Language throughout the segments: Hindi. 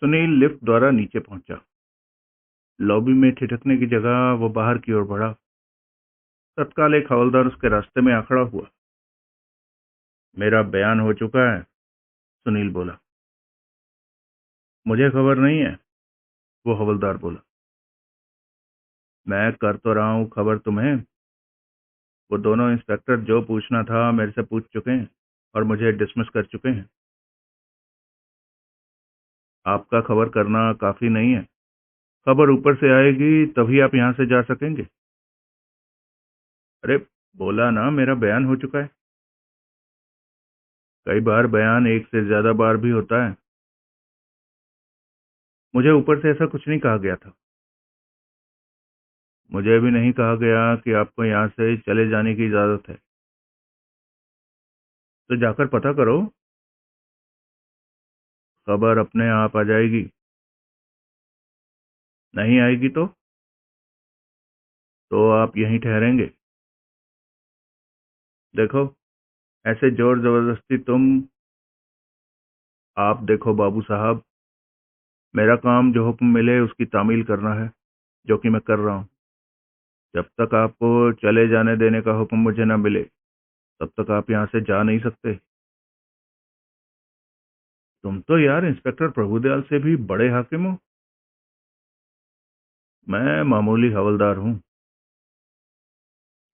सुनील लिफ्ट द्वारा नीचे पहुंचा। लॉबी में ठिठकने की जगह वो बाहर की ओर बढ़ा। तत्काल एक हवलदार उसके रास्ते में आ खड़ा हुआ। मेरा बयान हो चुका है, सुनील बोला। मुझे खबर नहीं है, वो हवलदार बोला। मैं कर तो रहा हूं खबर तुम्हें। वो दोनों इंस्पेक्टर जो पूछना था मेरे से पूछ चुके हैं और मुझे डिसमिस कर चुके हैं। आपका खबर करना काफी नहीं है। खबर ऊपर से आएगी तभी आप यहां से जा सकेंगे। अरे, बोला ना मेरा बयान हो चुका है। कई बार बयान एक से ज्यादा बार भी होता है। मुझे ऊपर से ऐसा कुछ नहीं कहा गया था। मुझे भी नहीं कहा गया कि आपको यहाँ से चले जाने की इजाजत है। तो जाकर पता करो। खबर अपने आप आ जाएगी। नहीं आएगी तो आप यहीं ठहरेंगे। देखो, ऐसे जोर जबरदस्ती आप देखो बाबू साहब, मेरा काम जो हुक्म मिले उसकी तामील करना है, जो कि मैं कर रहा हूँ। जब तक आपको चले जाने देने का हुक्म मुझे न मिले तब तक आप यहाँ से जा नहीं सकते। तुम तो यार इंस्पेक्टर प्रभुदयाल से भी बड़े हाकिम हो। मैं मामूली हवलदार हूँ।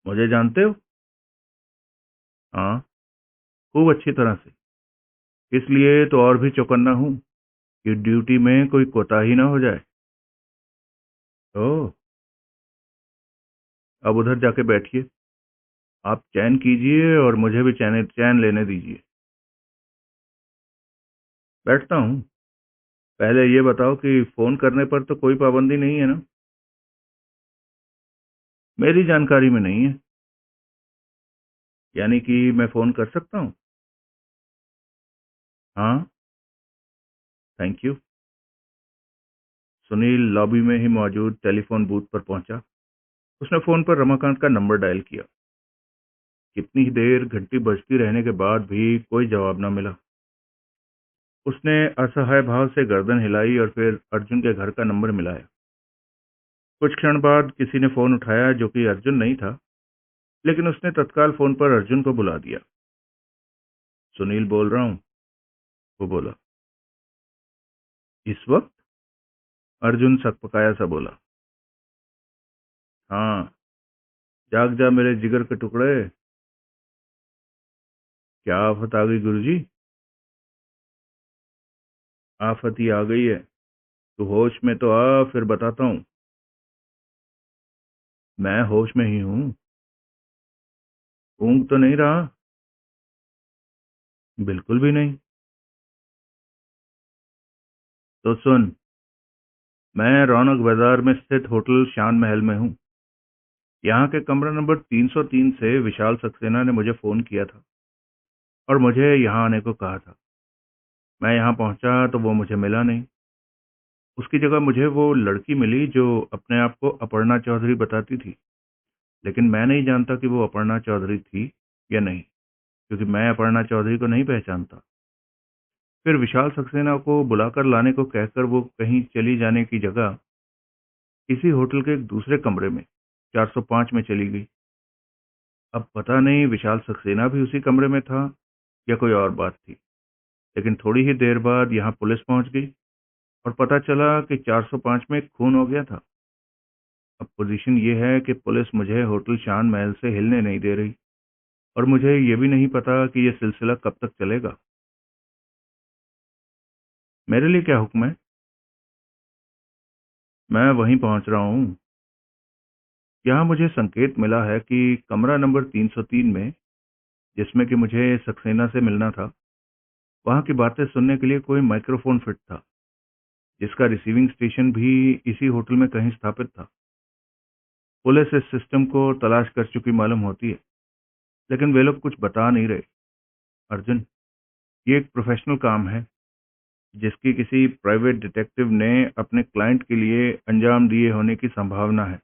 मुझे जानते हो? हाँ, खूब अच्छी तरह से। इसलिए तो और भी चौकन्ना हूँ कि ड्यूटी में कोई कोताही ना हो जाए। ओह, अब उधर जाके बैठिए। आप चैन कीजिए और मुझे भी चैन चैन लेने दीजिए। बैठता हूँ। पहले ये बताओ कि फोन करने पर तो कोई पाबंदी नहीं है ना? मेरी जानकारी में नहीं है। यानी कि मैं फोन कर सकता हूँ? हाँ, थैंक यू। सुनील लॉबी में ही मौजूद टेलीफोन बूथ पर पहुंचा। उसने फोन पर रमाकांत का नंबर डायल किया। कितनी ही देर घंटी बजती रहने के बाद भी कोई जवाब न मिला। उसने असहाय भाव से गर्दन हिलाई और फिर अर्जुन के घर का नंबर मिलाया। कुछ क्षण बाद किसी ने फोन उठाया, जो कि अर्जुन नहीं था, लेकिन उसने तत्काल फोन पर अर्जुन को बुला दिया। सुनील बोल रहा हूँ, वो बोला। इस वक्त? अर्जुन सकपकाया सा बोला। हाँ, जाग जा मेरे जिगर के टुकड़े। क्या आफत आ गई गुरुजी? आफत ही आ गई है। तू होश में तो आ, फिर बताता हूँ। मैं होश में ही हूँ। ऊँग तो नहीं रहा? बिल्कुल भी नहीं। तो सुन, मैं रौनक बाजार में स्थित होटल शान महल में हूँ। यहाँ के कमरा नंबर 303 से विशाल सक्सेना ने मुझे फोन किया था और मुझे यहाँ आने को कहा था। मैं यहाँ पहुंचा तो वो मुझे मिला नहीं। उसकी जगह मुझे वो लड़की मिली जो अपने आप को अपर्णा चौधरी बताती थी। लेकिन मैं नहीं जानता कि वो अपर्णा चौधरी थी या नहीं, क्योंकि मैं अपर्णा चौधरी को नहीं पहचानता। फिर विशाल सक्सेना को बुलाकर लाने को कहकर वो कहीं चली जाने की जगह इसी होटल के एक दूसरे कमरे में 405 में चली गई। अब पता नहीं विशाल सक्सेना भी उसी कमरे में था या कोई और बात थी। लेकिन थोड़ी ही देर बाद यहाँ पुलिस पहुंच गई और पता चला कि 405 में खून हो गया था। अब पोजीशन ये है कि पुलिस मुझे होटल शान महल से हिलने नहीं दे रही और मुझे ये भी नहीं पता कि यह सिलसिला कब तक चलेगा। मेरे लिए क्या हुक्म है? मैं वहीं पहुंच रहा हूँ। यहाँ मुझे संकेत मिला है कि कमरा नंबर 303 में, जिसमें कि मुझे सक्सेना से मिलना था, वहाँ की बातें सुनने के लिए कोई माइक्रोफोन फिट था, जिसका रिसीविंग स्टेशन भी इसी होटल में कहीं स्थापित था। पुलिस इस सिस्टम को तलाश कर चुकी मालूम होती है, लेकिन वे लोग कुछ बता नहीं रहे। अर्जुन, ये एक प्रोफेशनल काम है जिसकी किसी प्राइवेट डिटेक्टिव ने अपने क्लाइंट के लिए अंजाम दिए होने की संभावना है।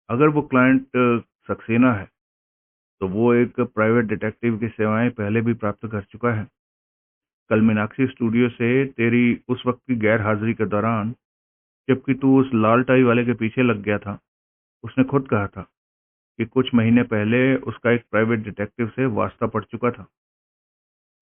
अगर वो क्लाइंट सक्सेना है तो वो एक प्राइवेट डिटेक्टिव की सेवाएं पहले भी प्राप्त कर चुका है। कल मीनाक्षी स्टूडियो से तेरी उस वक्त की गैर हाजिरी के दौरान, जबकि तू उस लाल टाई वाले के पीछे लग गया था, उसने खुद कहा था कि कुछ महीने पहले उसका एक प्राइवेट डिटेक्टिव से वास्ता पड़ चुका था।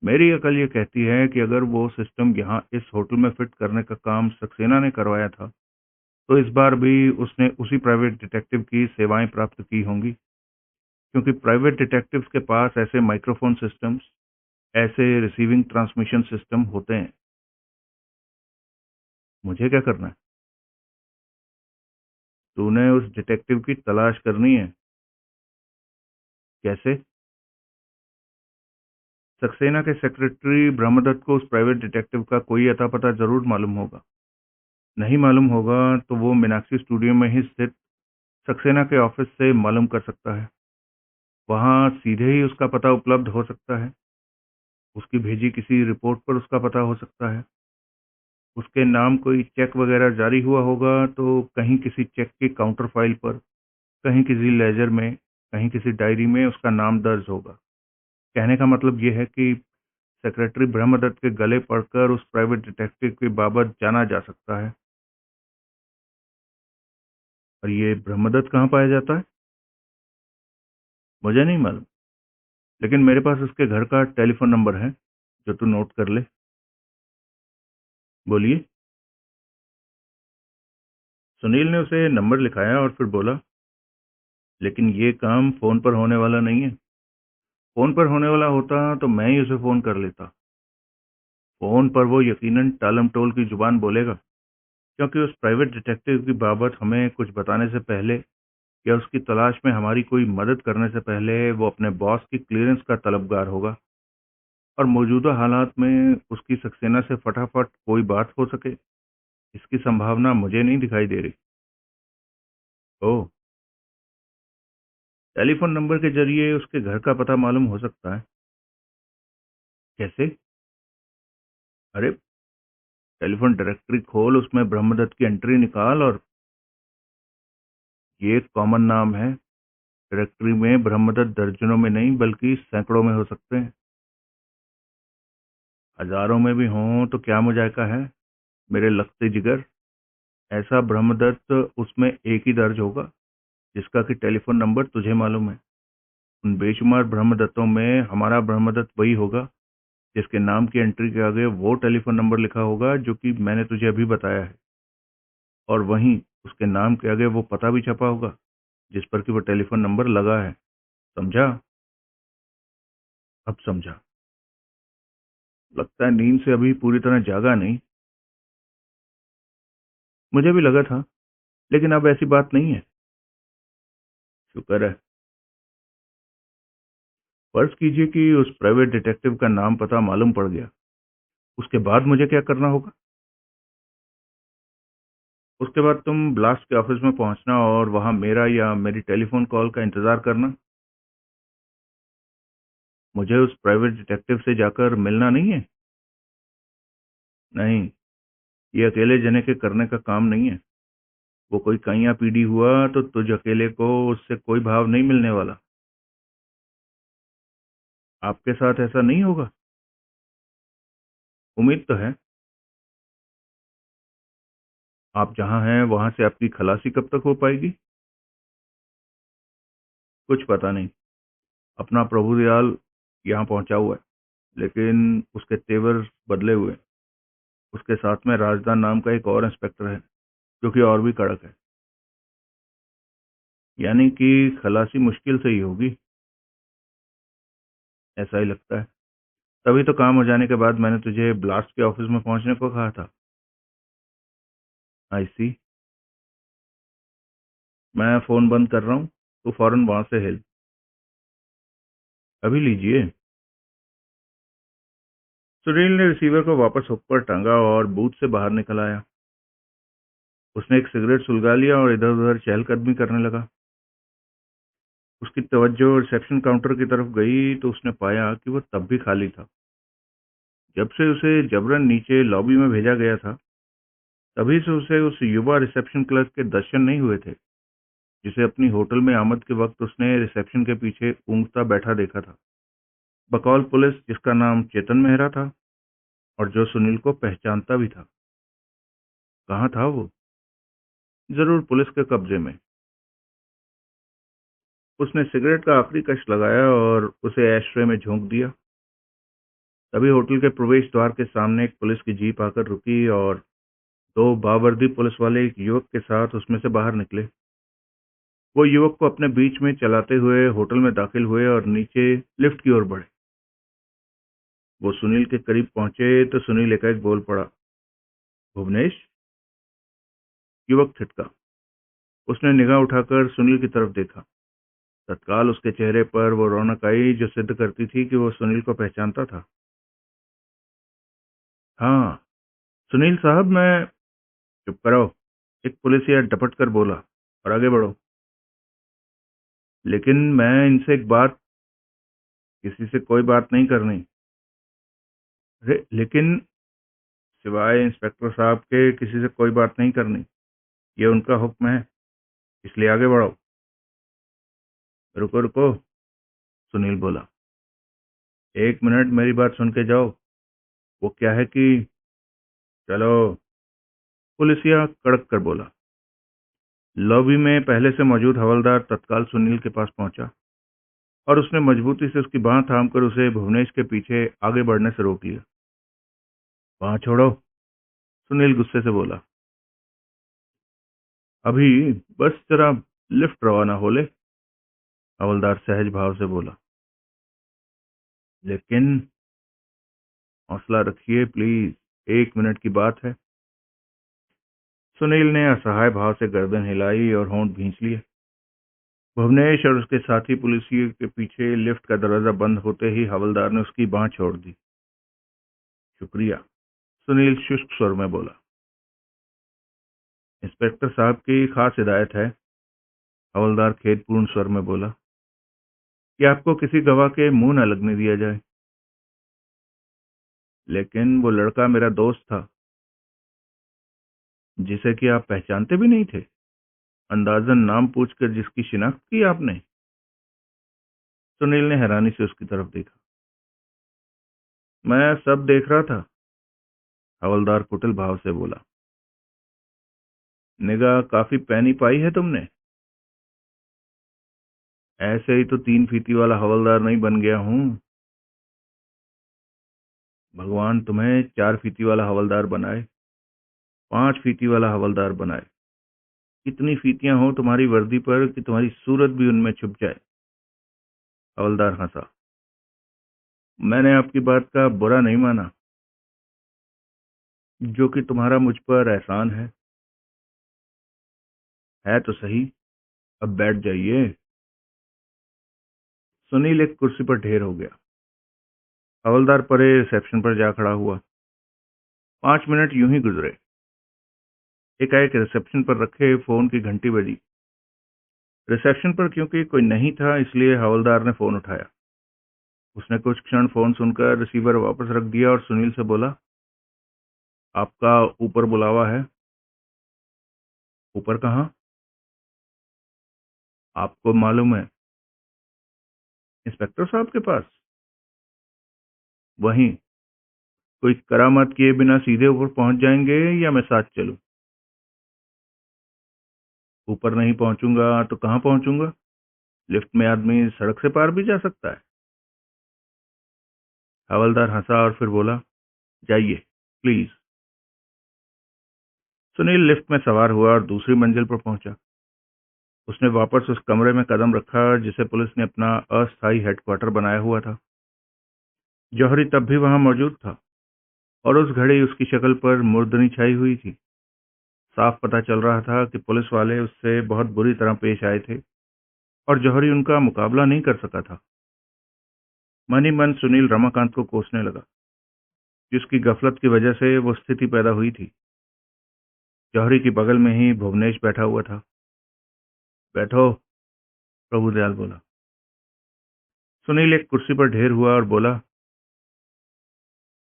मेरी अकल ये कहती है कि अगर वो सिस्टम यहाँ इस होटल में फिट करने का काम सक्सेना ने करवाया था, तो इस बार भी उसने उसी प्राइवेट डिटेक्टिव की सेवाएं प्राप्त की होंगी, क्योंकि प्राइवेट डिटेक्टिव्स के पास ऐसे माइक्रोफोन सिस्टम्स, ऐसे रिसीविंग ट्रांसमिशन सिस्टम होते हैं। मुझे क्या करना है? तूने उस डिटेक्टिव की तलाश करनी है। कैसे? सक्सेना के सेक्रेटरी ब्रह्मदत्त को उस प्राइवेट डिटेक्टिव का कोई अता पता जरूर मालूम होगा। नहीं मालूम होगा तो वो मीनाक्षी स्टूडियो में ही स्थित सक्सेना के ऑफिस से मालूम कर सकता है। वहां सीधे ही उसका पता उपलब्ध हो सकता है। उसकी भेजी किसी रिपोर्ट पर उसका पता हो सकता है। उसके नाम कोई चेक वगैरह जारी हुआ होगा तो कहीं किसी चेक की काउंटर फाइल पर, कहीं किसी लेजर में, कहीं किसी डायरी में उसका नाम दर्ज होगा। कहने का मतलब यह है कि सेक्रेटरी ब्रह्मदत्त के गले पड़कर उस प्राइवेट डिटेक्टिव की बाबत जाना जा सकता है। और ये ब्रह्मदत्त कहाँ पाया जाता है? मुझे नहीं मालूम, लेकिन मेरे पास उसके घर का टेलीफोन नंबर है, जो तू नोट कर ले। बोलिए। सुनील ने उसे नंबर लिखाया और फिर बोला, लेकिन ये काम फोन पर होने वाला नहीं है। फोन पर होने वाला होता तो मैं ही उसे फोन कर लेता। फोन पर वो यकीनन टालम टोल की जुबान बोलेगा, क्योंकि उस प्राइवेट डिटेक्टिव की बाबत हमें कुछ बताने से पहले या उसकी तलाश में हमारी कोई मदद करने से पहले वो अपने बॉस की क्लियरेंस का तलबगार होगा। और मौजूदा हालात में उसकी सक्सेना से फटाफट कोई बात हो सके, इसकी संभावना मुझे नहीं दिखाई दे रही। ओह, टेलीफोन नंबर के जरिए उसके घर का पता मालूम हो सकता है? कैसे? अरे, टेलीफोन डायरेक्टरी खोल, उसमें ब्रह्मदत्त की एंट्री निकाल, और ये एक कॉमन नाम है। डायरेक्टरी में ब्रह्मदत्त दर्जनों में नहीं बल्कि सैकड़ों में हो सकते हैं। हजारों में भी हों तो क्या मुजायका है, मेरे लखते जिगर। ऐसा ब्रह्मदत्त उसमें एक ही दर्ज होगा जिसका कि टेलीफोन नंबर तुझे मालूम है। उन बेशुमार ब्रह्मदत्तों में हमारा ब्रह्मदत्त वही होगा जिसके नाम की एंट्री के आगे वो टेलीफोन नंबर लिखा होगा जो कि मैंने तुझे अभी बताया है, और वहीं उसके नाम के आगे वो पता भी छपा होगा जिस पर कि वो टेलीफोन नंबर लगा है। समझा? अब समझा। लगता है नींद से अभी पूरी तरह जागा नहीं। मुझे भी लगा था, लेकिन अब ऐसी बात नहीं है। शुक्र है। फर्ज कीजिए कि उस प्राइवेट डिटेक्टिव का नाम पता मालूम पड़ गया, उसके बाद मुझे क्या करना होगा? उसके बाद तुम ब्लास्ट के ऑफिस में पहुंचना और वहां मेरा या मेरी टेलीफोन कॉल का इंतजार करना। मुझे उस प्राइवेट डिटेक्टिव से जाकर मिलना नहीं है। नहीं, ये अकेले जने के करने का काम नहीं है। वो कोई कैया पीडी हुआ तो तुझ अकेले को उससे कोई भाव नहीं मिलने वाला। आपके साथ ऐसा नहीं होगा? उम्मीद तो है। आप जहां हैं वहां से आपकी खलासी कब तक हो पाएगी? कुछ पता नहीं। अपना प्रभु दयाल यहाँ पहुंचा हुआ है, लेकिन उसके तेवर बदले हुए। उसके साथ में राजदान नाम का एक और इंस्पेक्टर है जो कि और भी कड़क है। यानी कि खलासी मुश्किल से ही होगी। ऐसा ही लगता है। तभी तो काम हो जाने के बाद मैंने तुझे ब्लास्ट के ऑफिस में पहुंचने को कहा था। आई सी। मैं फोन बंद कर रहा हूँ, तो फौरन वहां से हिल। अभी लीजिए। सुनील ने रिसीवर को वापस हुक पर टांगा और बूथ से बाहर निकल आया। उसने एक सिगरेट सुलगा लिया और इधर उधर चहलकदमी करने लगा। उसकी तवज्जो रिसेप्शन काउंटर की तरफ गई तो उसने पाया कि वो तब भी खाली था। जब से उसे जबरन नीचे लॉबी में भेजा गया था, तभी से उसे उस युवा रिसेप्शन क्लर्क के दर्शन नहीं हुए थे जिसे अपनी होटल में आमद के वक्त उसने रिसेप्शन के पीछे ऊँघता बैठा देखा था, बकौल पुलिस जिसका नाम चेतन मेहरा था। और जो सुनील को पहचानता भी था। कहाँ था वो? जरूर पुलिस के कब्जे में। उसने सिगरेट का आखिरी कश लगाया और उसे एशट्रे में झोंक दिया। तभी होटल के प्रवेश द्वार के सामने एक पुलिस की जीप आकर रुकी और दो बावर्दी पुलिस वाले एक युवक के साथ उसमें से बाहर निकले। वो युवक को अपने बीच में चलाते हुए होटल में दाखिल हुए और नीचे लिफ्ट की ओर बढ़े। वो सुनील के करीब पहुंचे तो सुनील एकाएक बोल पड़ा, भुवनेश। युवक थिटका। उसने निगाह उठाकर सुनील की तरफ देखा। तत्काल उसके चेहरे पर वो रौनक आई जो सिद्ध करती थी कि वो सुनील को पहचानता था। हाँ सुनील साहब, मैं। चुप करो, एक पुलिसिया डपट कर बोला, और आगे बढ़ो। लेकिन मैं इनसे एक बात। किसी से कोई बात नहीं करनी। अरे लेकिन सिवाय इंस्पेक्टर साहब के किसी से कोई बात नहीं करनी, ये उनका हुक्म है, इसलिए आगे बढ़ो। रुको रुको, सुनील बोला, एक मिनट मेरी बात सुन के जाओ। वो क्या है कि चलो, पुलिसिया कड़क कर बोला। लॉबी में पहले से मौजूद हवलदार तत्काल सुनील के पास पहुंचा और उसने मजबूती से उसकी बांह थामकर उसे भुवनेश के पीछे आगे बढ़ने से रोक लिया। बांह छोड़ो, सुनील गुस्से से बोला। अभी बस जरा लिफ्ट रवाना हो ले, हवलदार सहज भाव से बोला। लेकिन हौसला रखिए प्लीज, एक मिनट की बात है। सुनील ने असहाय भाव से गर्दन हिलाई और होंठ भींच लिए। भुवनेश और उसके साथी पुलिसियों के पीछे लिफ्ट का दरवाजा बंद होते ही हवलदार ने उसकी बांह छोड़ दी। शुक्रिया, सुनील शुष्क स्वर में बोला। इंस्पेक्टर साहब की खास हिदायत है, हवलदार खेदपूर्ण स्वर में बोला, कि आपको किसी गवाह के मुंह न लगने दिया जाए। लेकिन वो लड़का मेरा दोस्त था, जिसे कि आप पहचानते भी नहीं थे, अंदाजन नाम पूछकर जिसकी शिनाख्त की आपने। सुनील ने हैरानी से उसकी तरफ देखा। मैं सब देख रहा था, हवलदार कुटिल भाव से बोला। निगाह काफी पैनी पाई है तुमने। ऐसे ही तो 3 फीती वाला हवलदार नहीं बन गया हूं। भगवान तुम्हें 4 फीती वाला हवलदार बनाए, 5 फीती वाला हवलदार बनाए। कितनी फीतियां हो तुम्हारी वर्दी पर कि तुम्हारी सूरत भी उनमें छुप जाए। हवलदार हंसा। मैंने आपकी बात का बुरा नहीं माना, जो कि तुम्हारा मुझ पर एहसान है तो सही। अब बैठ जाइए। सुनील एक कुर्सी पर ढेर हो गया। हवलदार परे रिसेप्शन पर जा खड़ा हुआ। 5 मिनट यूं ही गुजरे। एकाएक रिसेप्शन पर रखे फोन की घंटी बजी। रिसेप्शन पर क्योंकि कोई नहीं था, इसलिए हवलदार ने फोन उठाया। उसने कुछ क्षण फोन सुनकर रिसीवर वापस रख दिया और सुनील से बोला, आपका ऊपर बुलावा है। ऊपर कहाँ? आपको मालूम है, इंस्पेक्टर साहब के पास। वहीं। कोई करामत किए बिना सीधे ऊपर पहुंच जाएंगे या मैं साथ चलूं? ऊपर नहीं पहुंचूंगा तो कहां पहुंचूंगा? लिफ्ट में आदमी सड़क से पार भी जा सकता है। हवलदार हंसा और फिर बोला, जाइए प्लीज। सुनील लिफ्ट में सवार हुआ और दूसरी मंजिल पर पहुंचा। उसने वापस उस कमरे में कदम रखा जिसे पुलिस ने अपना अस्थायी हेडक्वार्टर बनाया हुआ था। जौहरी तब भी वहां मौजूद था और उस घड़ी उसकी शक्ल पर मुर्दनी छाई हुई थी। साफ पता चल रहा था कि पुलिस वाले उससे बहुत बुरी तरह पेश आए थे और जौहरी उनका मुकाबला नहीं कर सका था। मन ही मन सुनील रमाकांत को कोसने लगा, जिसकी गफलत की वजह से वो स्थिति पैदा हुई थी। जौहरी के बगल में ही भुवनेश बैठा हुआ था। बैठो, प्रभुदयाल बोला। सुनील एक कुर्सी पर ढेर हुआ और बोला,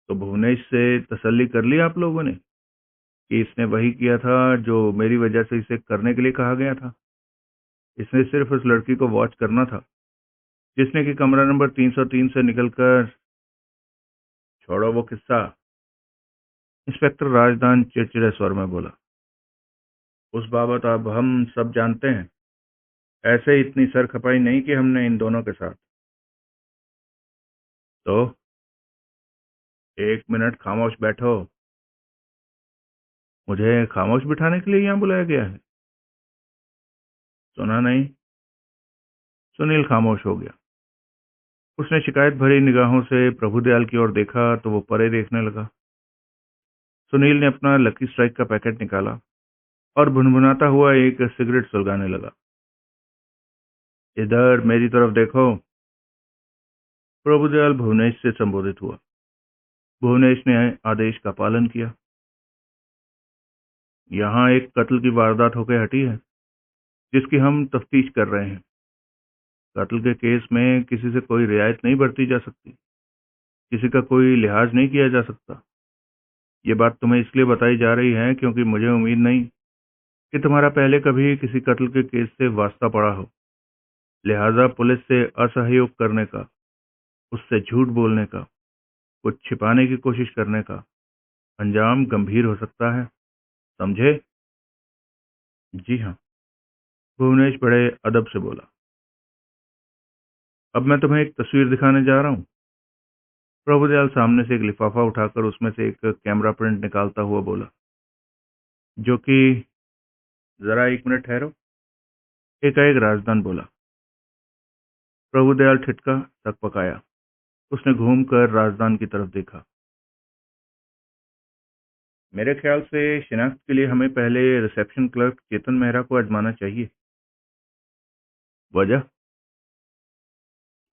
तो भुवनेश से तसल्ली कर ली आप लोगों ने कि इसने वही किया था जो मेरी वजह से इसे करने के लिए कहा गया था? इसने सिर्फ उस लड़की को वॉच करना था जिसने कि कमरा नंबर 303 से निकलकर। छोड़ो वो किस्सा, इंस्पेक्टर राजदान चिड़चिड़े स्वर में बोला। उस बाबत अब हम सब जानते हैं। ऐसे इतनी सर खपाई नहीं कि हमने इन दोनों के साथ। तो 1 मिनट खामोश बैठो। मुझे खामोश बिठाने के लिए यहाँ बुलाया गया है? सुना नहीं? सुनील खामोश हो गया। उसने शिकायत भरी निगाहों से प्रभुदयाल की ओर देखा तो वो परे देखने लगा। सुनील ने अपना लकी स्ट्राइक का पैकेट निकाला और भुनभुनाता हुआ एक सिगरेट सुलगाने लगा। इधर मेरी तरफ देखो। प्रभुदयाल भुवनेश से संबोधित हुआ। भुवनेश ने आदेश का पालन किया। यहाँ एक कत्ल की वारदात होकर हटी है जिसकी हम तफ्तीश कर रहे हैं। कत्ल के केस में किसी से कोई रियायत नहीं बरती जा सकती, किसी का कोई लिहाज नहीं किया जा सकता। ये बात तुम्हें इसलिए बताई जा रही है क्योंकि मुझे उम्मीद नहीं कि तुम्हारा पहले कभी किसी कत्ल के केस से वास्ता पड़ा हो। लिहाजा पुलिस से असहयोग करने का, उससे झूठ बोलने का, कुछ छिपाने की कोशिश करने का अंजाम गंभीर हो सकता है। समझे? जी हाँ, भुवनेश बड़े अदब से बोला। अब मैं तुम्हें एक तस्वीर दिखाने जा रहा हूँ। प्रभुदयाल सामने से एक लिफाफा उठाकर उसमें से एक कैमरा प्रिंट निकालता हुआ बोला, जो कि जरा 1 मिनट ठहरो, एकाएक राजदान बोला। प्रभुदयाल ठिठका, तक पकाया। उसने घूमकर राजदान की तरफ देखा। मेरे ख्याल से शिनाख्त के लिए हमें पहले रिसेप्शन क्लर्क चेतन मेहरा को आजमाना चाहिए। वजह?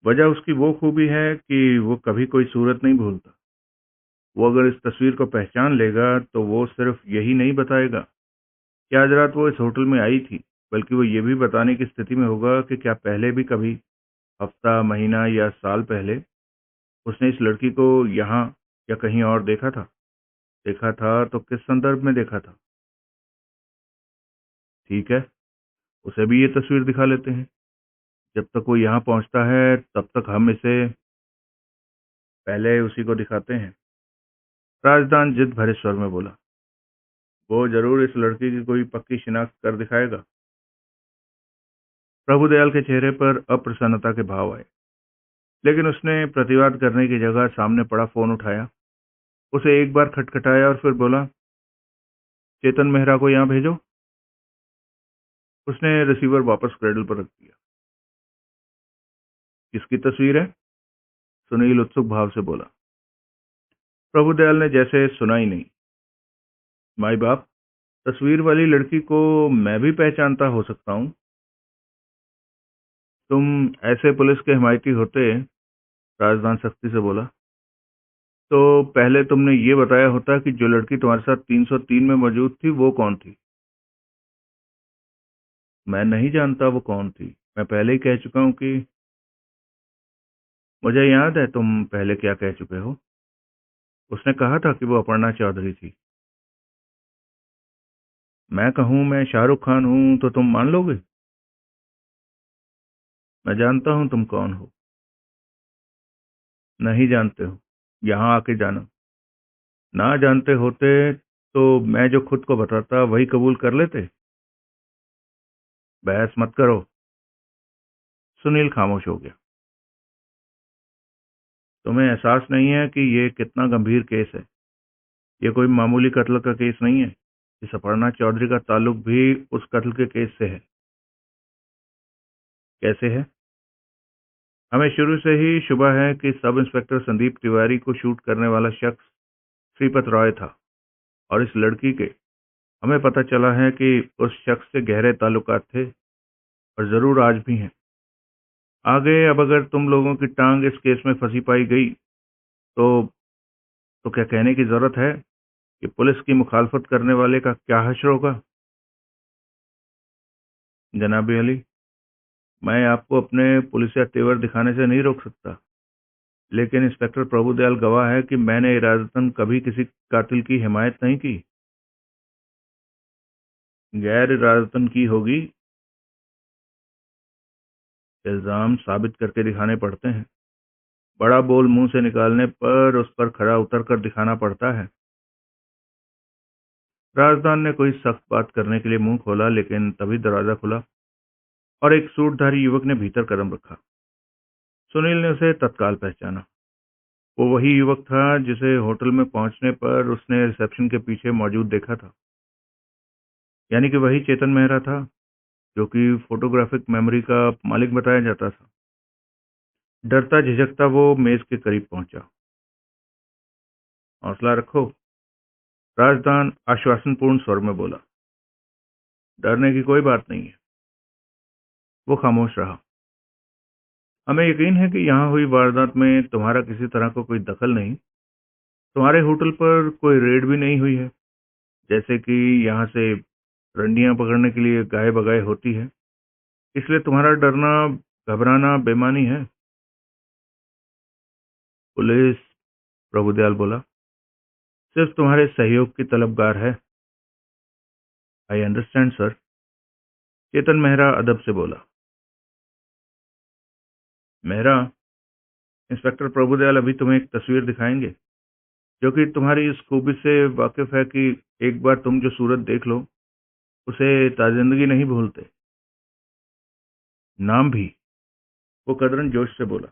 वजह उसकी वो खूबी है कि वो कभी कोई सूरत नहीं भूलता। वो अगर इस तस्वीर को पहचान लेगा तो वो सिर्फ यही नहीं बताएगा कि आज रात वो इस होटल में आई थी, बल्कि वो ये भी बताने की स्थिति में होगा कि क्या पहले भी कभी, हफ्ता, महीना या साल पहले, उसने इस लड़की को यहाँ या कहीं और देखा था। देखा था तो किस संदर्भ में देखा था। ठीक है, उसे भी ये तस्वीर दिखा लेते हैं। जब तक वो यहाँ पहुँचता है तब तक हम इसे पहले उसी को दिखाते हैं। राजदान जिद भरे स्वर में बोला। वो जरूर इस लड़की की कोई पक्की शिनाख्त कर दिखाएगा। प्रभुदयाल के चेहरे पर अप्रसन्नता के भाव आए, लेकिन उसने प्रतिवाद करने की जगह सामने पड़ा फोन उठाया, उसे एक बार खटखटाया और फिर बोला, चेतन मेहरा को यहाँ भेजो। उसने रिसीवर वापस क्रेडल पर रख दिया। किसकी तस्वीर है? सुनील उत्सुक भाव से बोला। प्रभुदयाल ने जैसे सुना ही नहीं। माई बाप, तस्वीर वाली लड़की को मैं भी पहचानता हो सकता हूँ। तुम ऐसे पुलिस के हिमायती होते, राजदान सख्ती से बोला, तो पहले तुमने ये बताया होता कि जो लड़की तुम्हारे साथ 303 में मौजूद थी वो कौन थी। मैं नहीं जानता वो कौन थी। मैं पहले ही कह चुका हूँ कि मुझे याद है तुम पहले क्या कह चुके हो। उसने कहा था कि वो अपर्णा चौधरी थी। मैं कहूँ मैं शाहरुख खान हूँ तो तुम मान लोगे? मैं जानता हूँ तुम कौन हो। नहीं जानते हो? यहाँ आके जाना। ना जानते होते तो मैं जो खुद को बताता वही कबूल कर लेते। बहस मत करो। सुनील खामोश हो गया। तुम्हें एहसास नहीं है कि ये कितना गंभीर केस है? ये कोई मामूली कत्ल का केस नहीं है। इस अपर्णा चौधरी का ताल्लुक भी उस कत्ल के केस से है। कैसे है? हमें शुरू से ही शुबा है कि सब इंस्पेक्टर संदीप तिवारी को शूट करने वाला शख्स श्रीपत रॉय था, और इस लड़की के हमें पता चला है कि उस शख्स से गहरे ताल्लुकात थे और जरूर आज भी हैं। आगे अब अगर तुम लोगों की टांग इस केस में फंसी पाई गई तो क्या कहने की जरूरत है कि पुलिस की मुखालफत करने वाले का क्या हश्र होगा। जनाब अली, मैं आपको अपने पुलिसिया तेवर दिखाने से नहीं रोक सकता, लेकिन इंस्पेक्टर प्रभुदयाल गवाह है कि मैंने इरादतन कभी किसी कातिल की हिमायत नहीं की। गैर इरादतन की होगी। इल्जाम साबित करके दिखाने पड़ते हैं। बड़ा बोल मुंह से निकालने पर उस पर खरा उतर कर दिखाना पड़ता है। राजदान ने कोई सख्त बात करने के लिए मुंह खोला, लेकिन तभी दरवाजा खुला और एक सूटधारी युवक ने भीतर कदम रखा। सुनील ने उसे तत्काल पहचाना। वो वही युवक था जिसे होटल में पहुंचने पर उसने रिसेप्शन के पीछे मौजूद देखा था। यानी कि वही चेतन मेहरा था जो कि फोटोग्राफिक मेमोरी का मालिक बताया जाता था। डरता झिझकता वो मेज के करीब पहुंचा। हौसला रखो, राजदान आश्वासनपूर्ण स्वर में बोला। डरने की कोई बात नहीं है। वो खामोश रहा। हमें यकीन है कि यहाँ हुई वारदात में तुम्हारा किसी तरह का कोई दखल नहीं। तुम्हारे होटल पर कोई रेड भी नहीं हुई है, जैसे कि यहाँ से रंडियां पकड़ने के लिए गाय बगाए होती है। इसलिए तुम्हारा डरना घबराना बेमानी है। पुलिस, प्रभुदयाल बोला, सिर्फ तुम्हारे सहयोग की तलबगार है। आई अंडरस्टैंड सर, चेतन मेहरा अदब से बोला। मेहरा, इंस्पेक्टर प्रभुदयाल अभी तुम्हें एक तस्वीर दिखाएंगे जो कि तुम्हारी इस खूबी से वाकिफ है कि एक बार तुम जो सूरत देख लो उसे ताजिंदगी नहीं भूलते। नाम भी, वो कदरन जोश से बोला।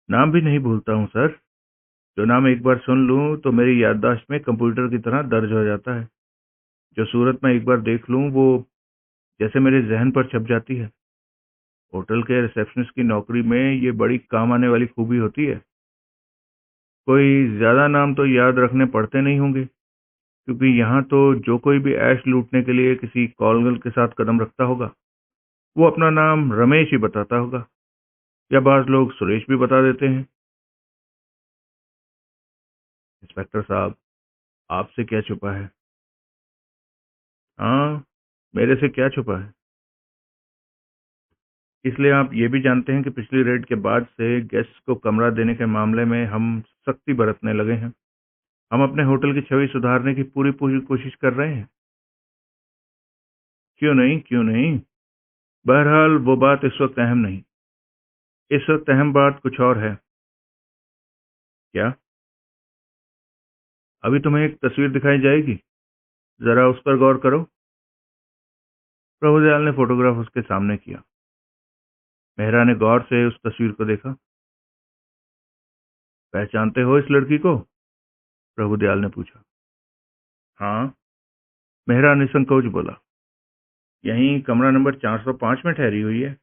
नाम भी नहीं भूलता हूँ सर। जो नाम एक बार सुन लूँ तो मेरी याददाश्त में कंप्यूटर की तरह दर्ज हो जाता है। जो सूरत मैं एक बार देख लूँ वो जैसे मेरे जहन पर छप जाती है। होटल के रिसेप्शनिस्ट की नौकरी में ये बड़ी काम आने वाली खूबी होती है। कोई ज्यादा नाम तो याद रखने पड़ते नहीं होंगे, क्योंकि यहाँ तो जो कोई भी ऐश लूटने के लिए किसी कॉलगल के साथ कदम रखता होगा वो अपना नाम रमेश ही बताता होगा, या बाज लोग सुरेश भी बता देते हैं। इंस्पेक्टर साहब, आपसे क्या छुपा है? हाँ, मेरे से क्या छुपा है? इसलिए आप ये भी जानते हैं कि पिछली रेड के बाद से गेस्ट को कमरा देने के मामले में हम सख्ती बरतने लगे हैं। हम अपने होटल की छवि सुधारने की पूरी पूरी कोशिश कर रहे हैं। क्यों नहीं, क्यों नहीं। बहरहाल वो बात इस वक्त अहम नहीं। इस वक्त अहम बात कुछ और है। क्या? अभी तुम्हें एक तस्वीर दिखाई जाएगी, जरा उस पर गौर करो। प्रभुदयाल ने फोटोग्राफ उसके सामने किया। मेहरा ने गौर से उस तस्वीर को देखा। पहचानते हो इस लड़की को? प्रभुदयाल ने पूछा। हाँ, मेहरा निसंकोच बोला। यहीं कमरा नंबर 405 में ठहरी हुई है।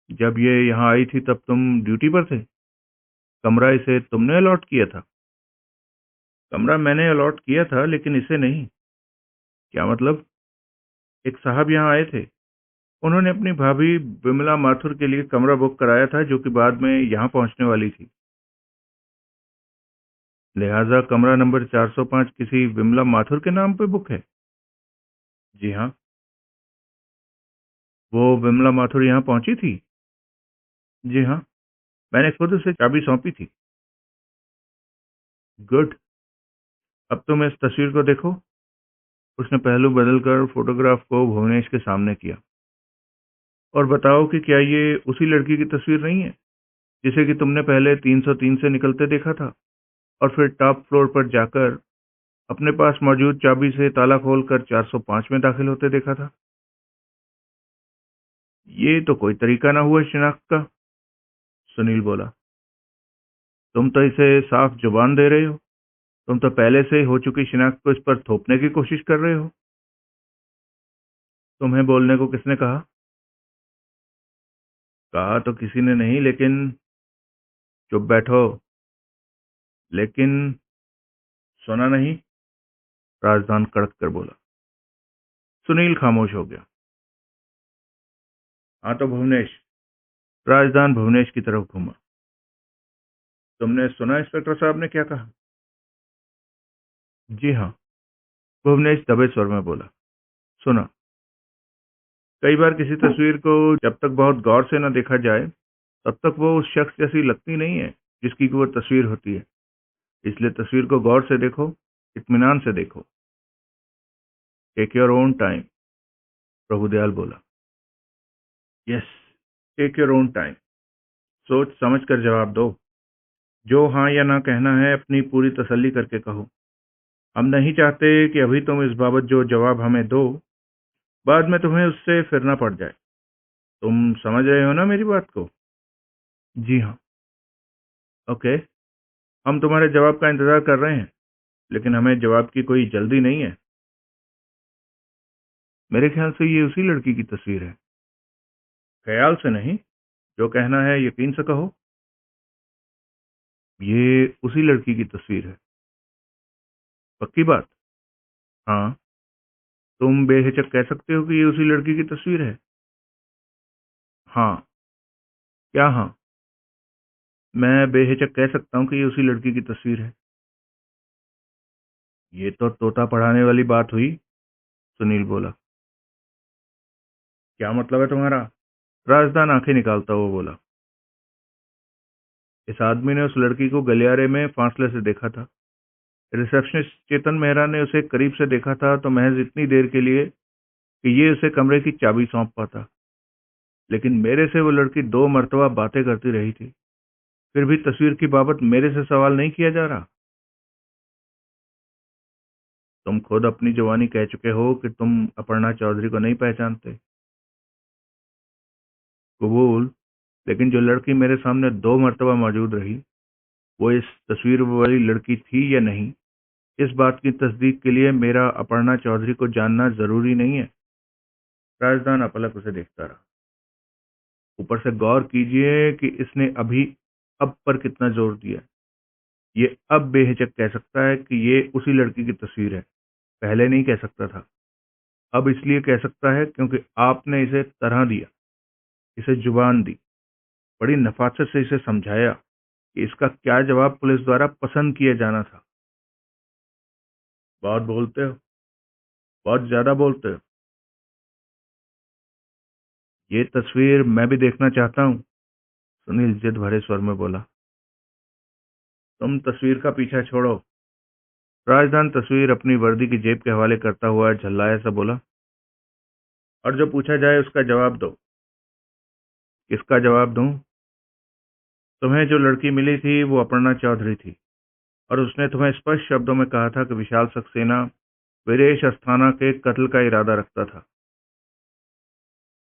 जब ये यहाँ आई थी तब तुम ड्यूटी पर थे? कमरा इसे तुमने अलॉट किया था? कमरा मैंने अलॉट किया था, लेकिन इसे नहीं। क्या मतलब? एक साहब यहाँ आए थे। उन्होंने अपनी भाभी विमला माथुर के लिए कमरा बुक कराया था, जो कि बाद में यहाँ पहुंचने वाली थी। लिहाजा कमरा नंबर 405 किसी विमला माथुर के नाम पे बुक है? जी हाँ। वो विमला माथुर यहाँ पहुंची थी? जी हाँ, मैंने खुद उसे चाबी सौंपी थी। गुड। अब तुम इस तस्वीर को देखो। उसने पहलू बदलकर फोटोग्राफ को भुवनेश के सामने किया। और बताओ कि क्या ये उसी लड़की की तस्वीर नहीं है जिसे कि तुमने पहले 303 से निकलते देखा था और फिर टॉप फ्लोर पर जाकर अपने पास मौजूद चाबी से ताला खोलकर 405 में दाखिल होते देखा था? ये तो कोई तरीका ना हुआ शिनाख्त का। सुनील बोला। तुम तो इसे साफ जुबान दे रहे हो। तुम तो पहले से हो चुकी शिनाख्त को इस पर थोपने की कोशिश कर रहे हो। तुम्हें बोलने को किसने कहा? कहा तो किसी ने नहीं, लेकिन चुप बैठो। लेकिन सुना नहीं, राजदान कड़क कर बोला। सुनील खामोश हो गया। हाँ तो भुवनेश, राजदान भुवनेश की तरफ घूमा। तुमने सुना इंस्पेक्टर साहब ने क्या कहा? जी हाँ, भुवनेश दबे स्वर में बोला। सुना। कई बार किसी तस्वीर को जब तक बहुत गौर से न देखा जाए तब तक वो उस शख्स जैसी लगती नहीं है जिसकी कि वो तस्वीर होती है। इसलिए तस्वीर को गौर से देखो, इत्मीनान से देखो। Take your own time, Prabhudayal बोला। Yes, take your own time. सोच समझ कर जवाब दो। जो हाँ या ना कहना है अपनी पूरी तसल्ली करके कहो। हम नहीं चाहते कि अभी तुम इस बाबत जो जवाब हमें दो, बाद में तुम्हें उससे फिरना पड़ जाए। तुम समझ रहे हो ना मेरी बात को? जी हाँ। ओके, हम तुम्हारे जवाब का इंतजार कर रहे हैं, लेकिन हमें जवाब की कोई जल्दी नहीं है। मेरे ख्याल से ये उसी लड़की की तस्वीर है। ख्याल से नहीं, जो कहना है यकीन से कहो। ये उसी लड़की की तस्वीर है। पक्की बात? हाँ। तुम बेहिचक कह सकते हो कि ये उसी लड़की की तस्वीर है? हाँ। क्या हाँ? मैं बेहिचक कह सकता हूँ कि ये उसी लड़की की तस्वीर है। ये तो तोता पढ़ाने वाली बात हुई, सुनील बोला। क्या मतलब है तुम्हारा? राजदान आंखें निकालता हुआ बोला। इस आदमी ने उस लड़की को गलियारे में फासले से देखा था। रिसेप्शनिस्ट चेतन मेहरा ने उसे करीब से देखा था तो महज इतनी देर के लिए कि ये उसे कमरे की चाबी सौंप पाता। लेकिन मेरे से वो लड़की 2 मरतबा बातें करती रही थी, फिर भी तस्वीर की बाबत मेरे से सवाल नहीं किया जा रहा। तुम खुद अपनी जुबानी कह चुके हो कि तुम अपर्णा चौधरी को नहीं पहचानते। कबूल, लेकिन जो लड़की मेरे सामने 2 मरतबा मौजूद रही, वो इस तस्वीर वाली लड़की थी या नहीं, इस बात की तस्दीक के लिए मेरा अपर्णा चौधरी को जानना जरूरी नहीं है। राजदान अपलक उसे देखता रहा। ऊपर से गौर कीजिए कि इसने अभी अब पर कितना जोर दिया। ये अब बेहिचक कह सकता है कि ये उसी लड़की की तस्वीर है, पहले नहीं कह सकता था। अब इसलिए कह सकता है क्योंकि आपने इसे तरह दिया, इसे जुबान दी, बड़ी नफासत से इसे समझाया कि इसका क्या जवाब पुलिस द्वारा पसंद किया जाना था। बहुत बोलते हो, बहुत ज्यादा बोलते हो। ये तस्वीर मैं भी देखना चाहता हूँ, सुनील जिद भरे स्वर में बोला। तुम तस्वीर का पीछा छोड़ो। राजदान तस्वीर अपनी वर्दी की जेब के हवाले करता हुआ झल्लाया सा बोला। और जो पूछा जाए उसका जवाब दो। किसका जवाब दूं? तुम्हें जो लड़की मिली थी वो अपर्णा चौधरी थी, और उसने तुम्हें स्पष्ट शब्दों में कहा था कि विशाल सक्सेना वीरेश अस्थाना के कत्ल का इरादा रखता था।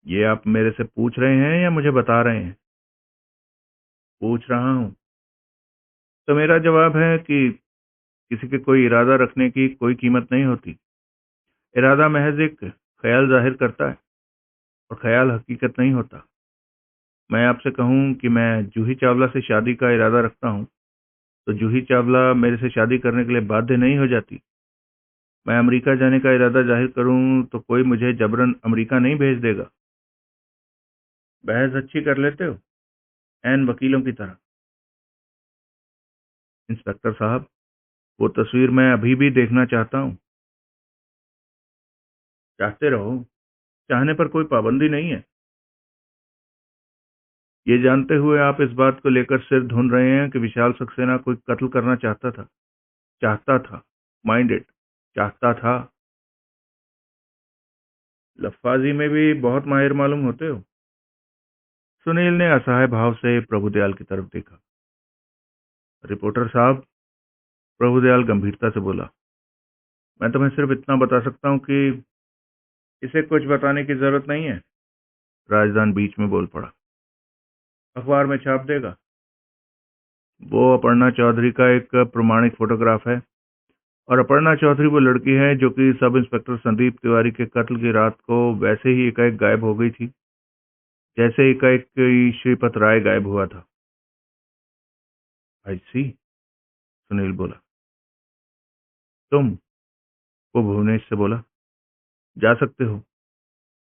ये आप मेरे से पूछ रहे हैं या मुझे बता रहे हैं? पूछ रहा हूं। तो मेरा जवाब है कि किसी के कोई इरादा रखने की कोई कीमत नहीं होती। इरादा महज एक ख्याल जाहिर करता है, और ख्याल हकीकत नहीं होता। मैं आपसे कहूं कि मैं जूही चावला से शादी का इरादा रखता हूं, तो जूही चावला मेरे से शादी करने के लिए बाध्य नहीं हो जाती। मैं अमेरिका जाने का इरादा जाहिर करूं तो कोई मुझे जबरन अमेरिका नहीं भेज देगा। बहस अच्छी कर लेते हो, एन वकीलों की तरह। इंस्पेक्टर साहब, वो तस्वीर मैं अभी भी देखना चाहता हूं। चाहते रहो, चाहने पर कोई पाबंदी नहीं है। ये जानते हुए आप इस बात को लेकर सिर धुन रहे हैं कि विशाल सक्सेना कोई कत्ल करना चाहता था। चाहता था, माइंड इट, चाहता था। लफ्फाजी में भी बहुत माहिर मालूम होते हो। सुनील ने असहाय भाव से प्रभुदयाल की तरफ देखा। रिपोर्टर साहब, प्रभुदयाल गंभीरता से बोला, मैं तुम्हें सिर्फ इतना बता सकता हूं कि इसे कुछ बताने की जरूरत नहीं है। राजदान बीच में बोल पड़ा। अखबार में छाप देगा। वो अपर्णा चौधरी का एक प्रमाणिक फोटोग्राफ है, और अपर्णा चौधरी वो लड़की है जो कि सब इंस्पेक्टर संदीप तिवारी के कत्ल की रात को वैसे ही एकाएक गायब हो गई थी, जैसे एकाएक कोई श्रीपत राय गायब हुआ था। आई सी, सुनील बोला। तुम, वो भुवनेश से बोला, जा सकते हो।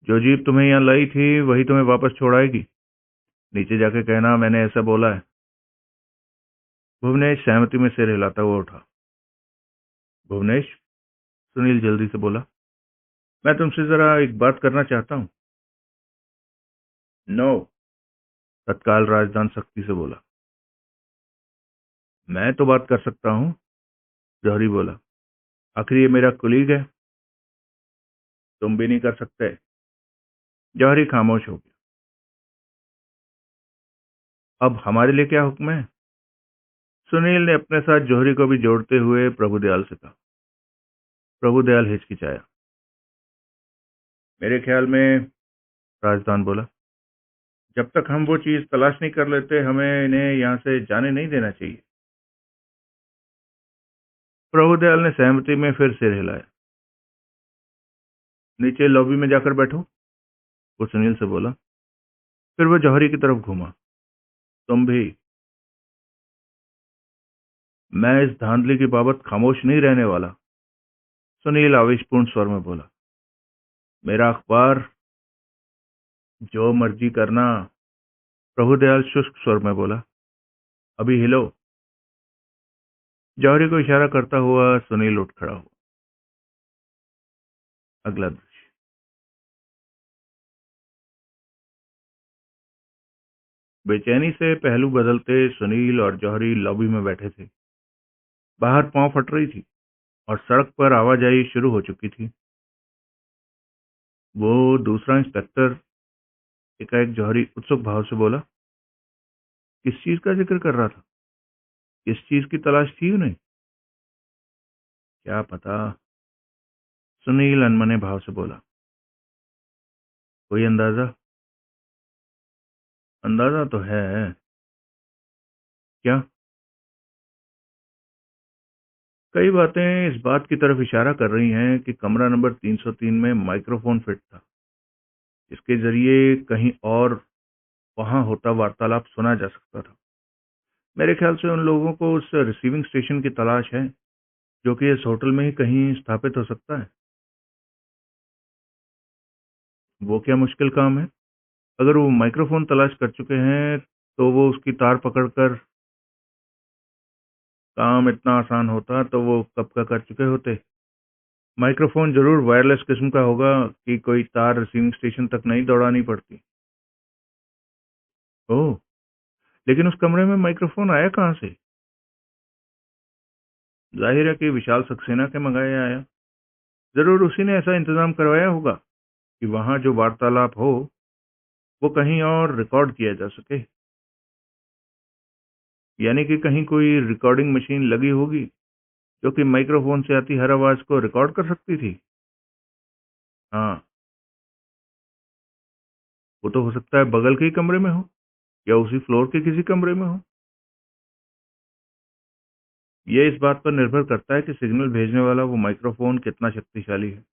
जो जीप तुम्हें यहाँ लाई थी वही तुम्हें वापस छोड़ आएगी। नीचे जाके कहना मैंने ऐसा बोला है। भुवनेश सहमति में सिर हिलाता हुआ उठा। भुवनेश, सुनील जल्दी से बोला, मैं तुमसे जरा एक बात करना चाहता हूँ। नो, तत्काल राजदान सख्ती से बोला। मैं तो बात कर सकता हूँ, जौहरी बोला। आखिर ये मेरा कुलीग है। तुम भी नहीं कर सकते। जौहरी खामोश हो गया। अब हमारे लिए क्या हुक्म है? सुनील ने अपने साथ जौहरी को भी जोड़ते हुए प्रभुदयाल से कहा। प्रभुदयाल हिचकिचाया। मेरे ख्याल में, राजदान बोला, जब तक हम वो चीज तलाश नहीं कर लेते हमें इन्हें यहाँ से जाने नहीं देना चाहिए। प्रभुदयाल ने सहमति में फिर सिर हिलाया। नीचे लॉबी में जाकर बैठो, वो सुनील से बोला। फिर वो जौहरी की तरफ घूमा। तुम भी। मैं इस धांधली की बाबत खामोश नहीं रहने वाला, सुनील आवेशपूर्ण स्वर में बोला। मेरा अखबार, जो मर्जी करना, प्रभुदयाल शुष्क स्वर में बोला। अभी हिलो। जौहरी को इशारा करता हुआ सुनील उठ खड़ा हुआ। अगला दृश्य। बेचैनी से पहलू बदलते सुनील और जौहरी लॉबी में बैठे थे। बाहर पांव फट रही थी और सड़क पर आवाजाही शुरू हो चुकी थी। वो दूसरा इंस्पेक्टर, एकाएक जौहरी उत्सुक भाव से बोला। किस चीज का जिक्र कर रहा था? किस चीज की तलाश थी उन्हें? क्या पता, सुनील अनमने भाव से बोला। कोई अंदाजा? अंदाजा तो है। क्या? कई बातें इस बात की तरफ इशारा कर रही हैं कि कमरा नंबर 303 में माइक्रोफोन फिट था, इसके जरिए कहीं और वहां होता वार्तालाप सुना जा सकता था। मेरे ख्याल से उन लोगों को उस रिसीविंग स्टेशन की तलाश है, जो कि इस होटल में ही कहीं स्थापित हो सकता है। वो क्या मुश्किल काम है? अगर वो माइक्रोफोन तलाश कर चुके हैं तो वो उसकी तार पकड़कर, काम इतना आसान होता तो वो कब का कर चुके होते। माइक्रोफोन जरूर वायरलेस किस्म का होगा कि कोई तार रिसीविंग स्टेशन तक नहीं दौड़ानी पड़ती। ओह, लेकिन उस कमरे में माइक्रोफोन आया कहाँ से? जाहिर है कि विशाल सक्सेना के मंगाया आया। जरूर उसी ने ऐसा इंतजाम करवाया होगा कि वहां जो वार्तालाप हो वो कहीं और रिकॉर्ड किया जा सके। यानी कि कहीं कोई रिकॉर्डिंग मशीन लगी होगी जो कि माइक्रोफोन से आती हर आवाज को रिकॉर्ड कर सकती थी। हाँ, वो तो हो सकता है बगल के ही कमरे में हो या उसी फ्लोर के किसी कमरे में हो। ये इस बात पर निर्भर करता है कि सिग्नल भेजने वाला वो माइक्रोफोन कितना शक्तिशाली है।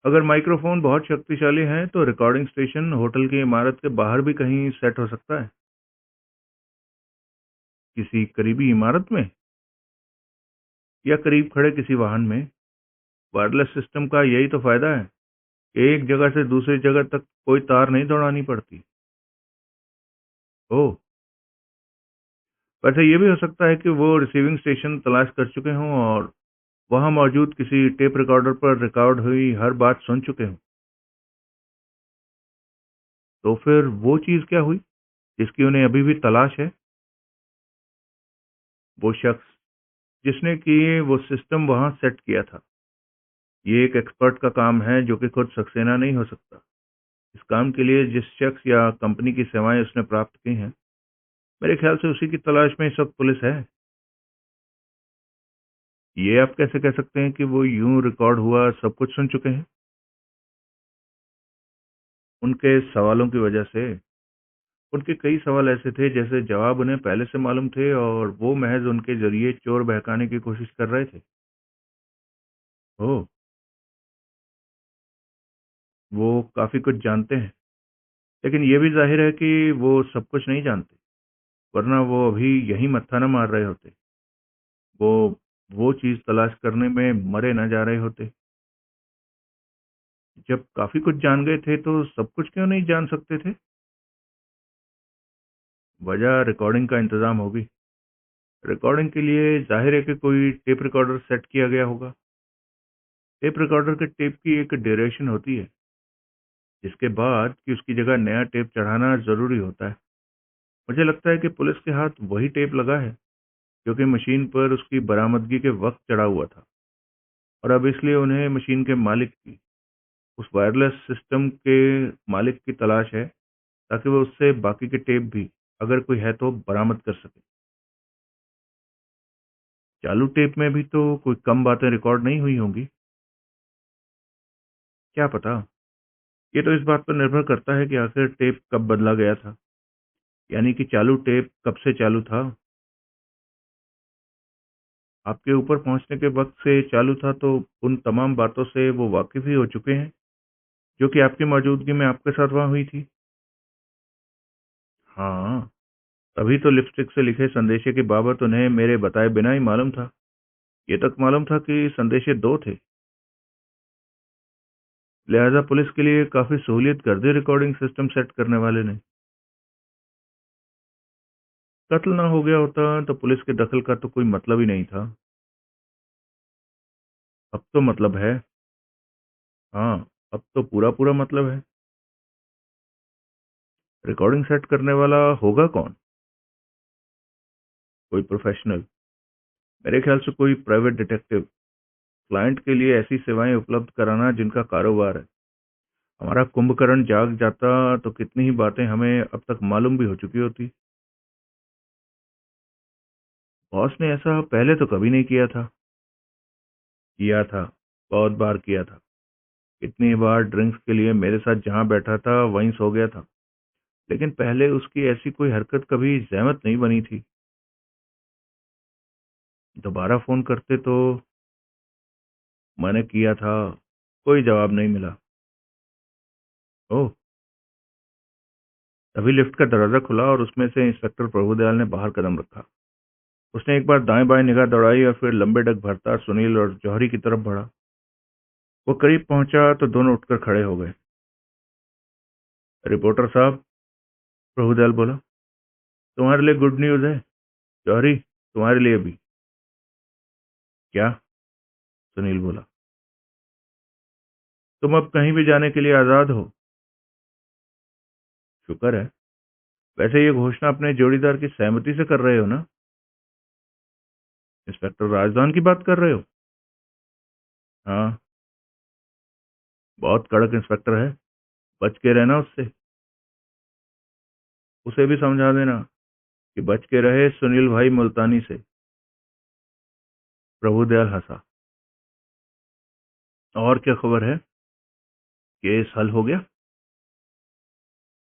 अगर माइक्रोफोन बहुत शक्तिशाली है तो रिकॉर्डिंग स्टेशन होटल की इमारत के बाहर भी कहीं सेट हो सकता है, किसी करीबी इमारत में या करीब खड़े किसी वाहन में। वायरलेस सिस्टम का यही तो फायदा है, एक जगह से दूसरी जगह तक कोई तार नहीं दौड़ानी पड़ती। ओह, वैसे ये भी हो सकता है कि वो रिसीविंग स्टेशन तलाश कर चुके हों और वहां मौजूद किसी टेप रिकॉर्डर पर रिकॉर्ड हुई हर बात सुन चुके हों। तो फिर वो चीज क्या हुई जिसकी उन्हें अभी भी तलाश है? वो शख्स जिसने कि वो सिस्टम वहां सेट किया था। ये एक एक्सपर्ट का काम है जो कि खुद सक्सेना नहीं हो सकता। इस काम के लिए जिस शख्स या कंपनी की सेवाएं उसने प्राप्त की हैं, मेरे ख्याल से उसी की तलाश में इस वक्त पुलिस है। ये आप कैसे कह सकते हैं कि वो यूं रिकॉर्ड हुआ सब कुछ सुन चुके हैं? उनके सवालों की वजह से। उनके कई सवाल ऐसे थे जैसे जवाब उन्हें पहले से मालूम थे और वो महज उनके जरिए चोर बहकाने की कोशिश कर रहे थे। ओह, वो काफी कुछ जानते हैं, लेकिन ये भी जाहिर है कि वो सब कुछ नहीं जानते, वरना वो अभी यही मत्था न मार रहे होते। वो वो चीज तलाश करने में मरे न जा रहे होते। जब काफी कुछ जान गए थे तो सब कुछ क्यों नहीं जान सकते थे? वजह रिकॉर्डिंग का इंतजाम होगी। रिकॉर्डिंग के लिए जाहिर है कि कोई टेप रिकॉर्डर सेट किया गया होगा। टेप रिकॉर्डर के टेप की एक ड्यूरेशन होती है, जिसके बाद कि उसकी जगह नया टेप चढ़ाना जरूरी होता है। मुझे लगता है कि पुलिस के हाथ वही टेप लगा है जो कि मशीन पर उसकी बरामदगी के वक्त चढ़ा हुआ था, और अब इसलिए उन्हें मशीन के मालिक की, उस वायरलेस सिस्टम के मालिक की तलाश है, ताकि वो उससे बाकी के टेप भी, अगर कोई है तो, बरामद कर सके। चालू टेप में भी तो कोई कम बातें रिकॉर्ड नहीं हुई होंगी। क्या पता। ये तो इस बात पर निर्भर करता है कि आखिर टेप कब बदला गया था, यानी कि चालू टेप कब से चालू था। आपके ऊपर पहुंचने के वक्त से चालू था, तो उन तमाम बातों से वो वाकिफ ही हो चुके हैं जो कि आपकी मौजूदगी में आपके साथ वहां हुई थी। हाँ, तभी तो लिपस्टिक से लिखे संदेशे की बाबत उन्हें मेरे बताए बिना ही मालूम था। ये तक मालूम था कि संदेशे दो थे। लिहाजा पुलिस के लिए काफी सहूलियत कर दी रिकॉर्डिंग सिस्टम सेट करने वाले ने। कत्ल ना हो गया होता तो पुलिस के दखल का तो कोई मतलब ही नहीं था। अब तो मतलब है। हाँ, अब तो पूरा पूरा मतलब है। रिकॉर्डिंग सेट करने वाला होगा कौन? कोई प्रोफेशनल, मेरे ख्याल से कोई प्राइवेट डिटेक्टिव, क्लाइंट के लिए ऐसी सेवाएं उपलब्ध कराना जिनका कारोबार है। हमारा कुंभकर्ण जाग जाता तो कितनी ही बातें हमें अब तक मालूम भी हो चुकी होती। बॉस ने ऐसा पहले तो कभी नहीं किया था। किया था, बहुत बार किया था। कितनी बार ड्रिंक्स के लिए मेरे साथ जहां बैठा था वहीं सो गया था। लेकिन पहले उसकी ऐसी कोई हरकत कभी जहमत नहीं बनी थी। दोबारा फोन करते तो। मैंने किया था, कोई जवाब नहीं मिला। ओह। तभी लिफ्ट का दरवाजा खुला और उसमें से इंस्पेक्टर प्रभुदयाल ने बाहर कदम रखा। उसने एक बार दाएं बाएं निगाह दौड़ाई और फिर लंबे डग भरता सुनील और जौहरी की तरफ बढ़ा। वो करीब पहुंचा तो दोनों उठकर खड़े हो गए। रिपोर्टर साहब, प्रभुदयाल बोला, तुम्हारे लिए गुड न्यूज है। जौहरी, तुम्हारे लिए भी। क्या? सुनील बोला। तुम अब कहीं भी जाने के लिए आजाद हो। शुक्र है। वैसे ये घोषणा अपने जोड़ीदार की सहमति से कर रहे हो ना? इंस्पेक्टर राजदान की बात कर रहे हो? हाँ। बहुत कड़क इंस्पेक्टर है, बच के रहना उससे। उसे भी समझा देना कि बच के रहे सुनील भाई मुल्तानी से। प्रभुदयाल हंसा। और क्या खबर है? केस हल हो गया?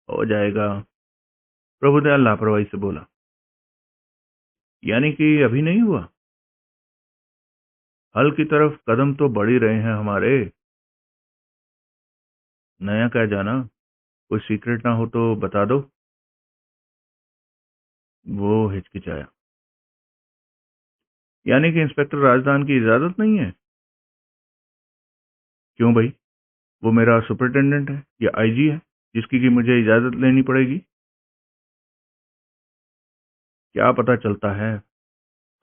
हो जाएगा, प्रभुदयाल लापरवाही से बोला। यानी कि अभी नहीं हुआ? हल की तरफ कदम तो बढ़ ही रहे हैं हमारे। नया क्या जाना? कोई सीक्रेट ना हो तो बता दो। वो हिचकिचाया। यानी कि इंस्पेक्टर राजदान की इजाजत नहीं है? क्यों भाई? वो मेरा सुपरिटेंडेंट है या आईजी है जिसकी कि मुझे इजाजत लेनी पड़ेगी? क्या पता चलता है।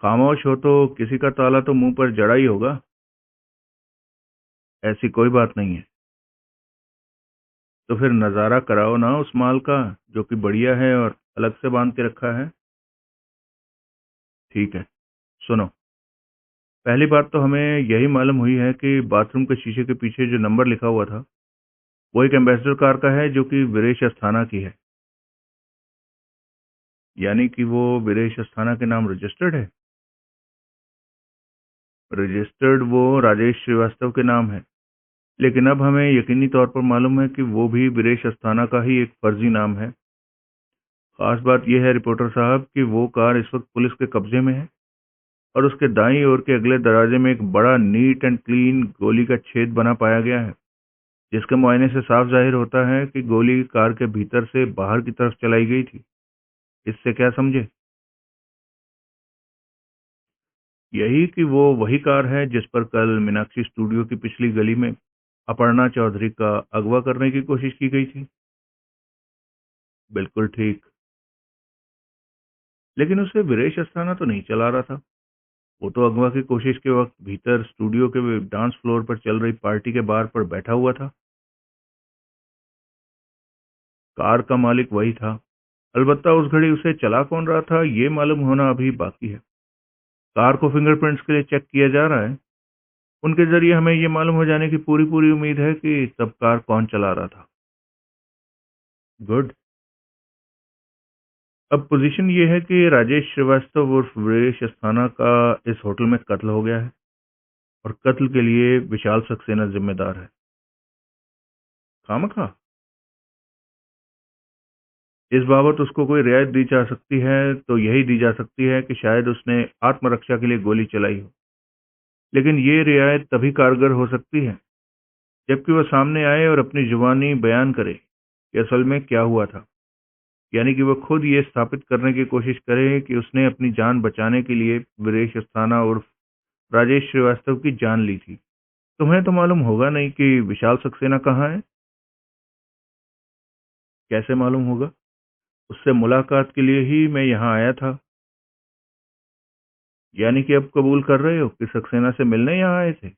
खामोश हो तो किसी का ताला तो मुंह पर जड़ा ही होगा। ऐसी कोई बात नहीं है। तो फिर नजारा कराओ ना उस माल का जो कि बढ़िया है और अलग से बांध के रखा है। ठीक है, सुनो। पहली बात तो हमें यही मालूम हुई है कि बाथरूम के शीशे के पीछे जो नंबर लिखा हुआ था वो एक एम्बेसडर कार का है जो कि वीरेश अस्थाना की है। यानी कि वो वीरेश अस्थाना के नाम रजिस्टर्ड है। रजिस्टर्ड वो राजेश श्रीवास्तव के नाम है। लेकिन अब हमें यकीनी तौर पर मालूम है कि वो भी वीरेश अस्थाना का ही एक फर्जी नाम है। खास बात यह है रिपोर्टर साहब कि वो कार इस वक्त पुलिस के कब्जे में है और उसके दाईं ओर के अगले दरवाजे में एक बड़ा नीट एंड क्लीन गोली का छेद बना पाया गया है, जिसके मुआयने से साफ जाहिर होता है कि गोली कार के भीतर से बाहर की तरफ चलाई गई थी। इससे क्या समझे? यही कि वो वही कार है जिस पर कल मीनाक्षी स्टूडियो की पिछली गली में अपर्णा चौधरी का अगवा करने की कोशिश की गई थी। बिल्कुल ठीक। लेकिन उसे वीरेश अस्थाना तो नहीं चला रहा था। वो तो अगवा की कोशिश के वक्त भीतर स्टूडियो के डांस फ्लोर पर चल रही पार्टी के बार पर बैठा हुआ था। कार का मालिक वही था। अलबत्ता उस घड़ी उसे चला कौन रहा था ये मालूम होना अभी बाकी है। कार को फिंगरप्रिंट्स के लिए चेक किया जा रहा है। उनके जरिए हमें ये मालूम हो जाने की पूरी पूरी उम्मीद है कि तब कार कौन चला रहा था। गुड। अब पोजीशन ये है कि राजेश श्रीवास्तव उर्फ वीरेश अस्थाना का इस होटल में कत्ल हो गया है और कत्ल के लिए विशाल सक्सेना जिम्मेदार है। खामखा? इस बाबत उसको कोई रियायत दी जा सकती है तो यही दी जा सकती है कि शायद उसने आत्मरक्षा के लिए गोली चलाई हो, लेकिन ये रियायत तभी कारगर हो सकती है जबकि वह सामने आए और अपनी जुबानी बयान करे कि असल में क्या हुआ था। यानी कि वह खुद ये स्थापित करने की कोशिश करे कि उसने अपनी जान बचाने के लिए विदेश अस्थाना उर्फ राजेश श्रीवास्तव की जान ली थी। तुम्हें तो मालूम होगा नहीं कि विशाल सक्सेना कहाँ है? कैसे मालूम होगा? उससे मुलाकात के लिए ही मैं यहाँ आया था। यानी कि अब कबूल कर रहे हो कि सक्सेना से मिलने यहाँ आए थे?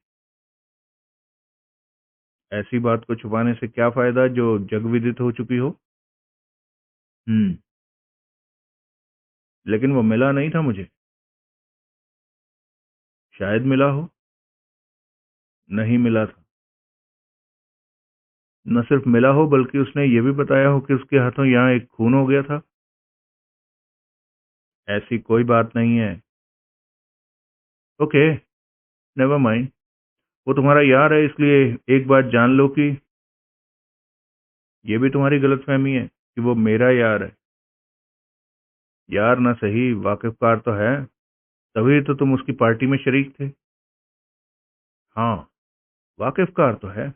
ऐसी बात को छुपाने से क्या फायदा जो जग विदित हो चुकी हो। हम्म। लेकिन वो मिला नहीं था मुझे। शायद मिला हो। नहीं मिला था। न सिर्फ मिला हो बल्कि उसने ये भी बताया हो कि उसके हाथों यहाँ एक खून हो गया था। ऐसी कोई बात नहीं है। Okay, never mind. वो तुम्हारा यार है इसलिए एक बात जान लो कि ये भी तुम्हारी गलतफहमी है कि वो मेरा यार है। यार ना सही, वाकिफकार तो है। तभी तो तुम उसकी पार्टी में शरीक थे। हाँ, वाकिफकार तो है।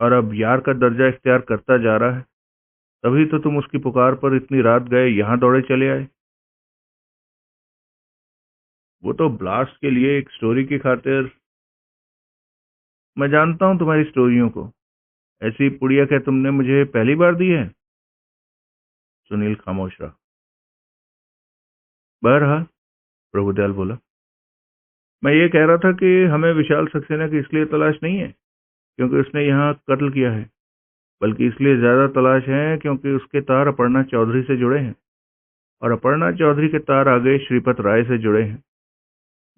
और अब यार का दर्जा इख्तियार करता जा रहा है। तभी तो तुम उसकी पुकार पर इतनी रात गए यहाँ दौड़े चले आए। वो तो ब्लास्ट के लिए एक स्टोरी की खातिर। मैं जानता हूँ तुम्हारी स्टोरियों को। ऐसी पुड़िया क्या तुमने मुझे पहली बार दी है? सुनील खामोश रहा। बहरहाल, प्रभुदयाल बोला, मैं ये कह रहा था कि हमें विशाल सक्सेना की इसलिए तलाश नहीं है क्योंकि उसने यहाँ कत्ल किया है, बल्कि इसलिए ज्यादा तलाश है क्योंकि उसके तार अपर्णा चौधरी से जुड़े हैं और अपर्णा चौधरी के तार आगे श्रीपत राय से जुड़े हैं,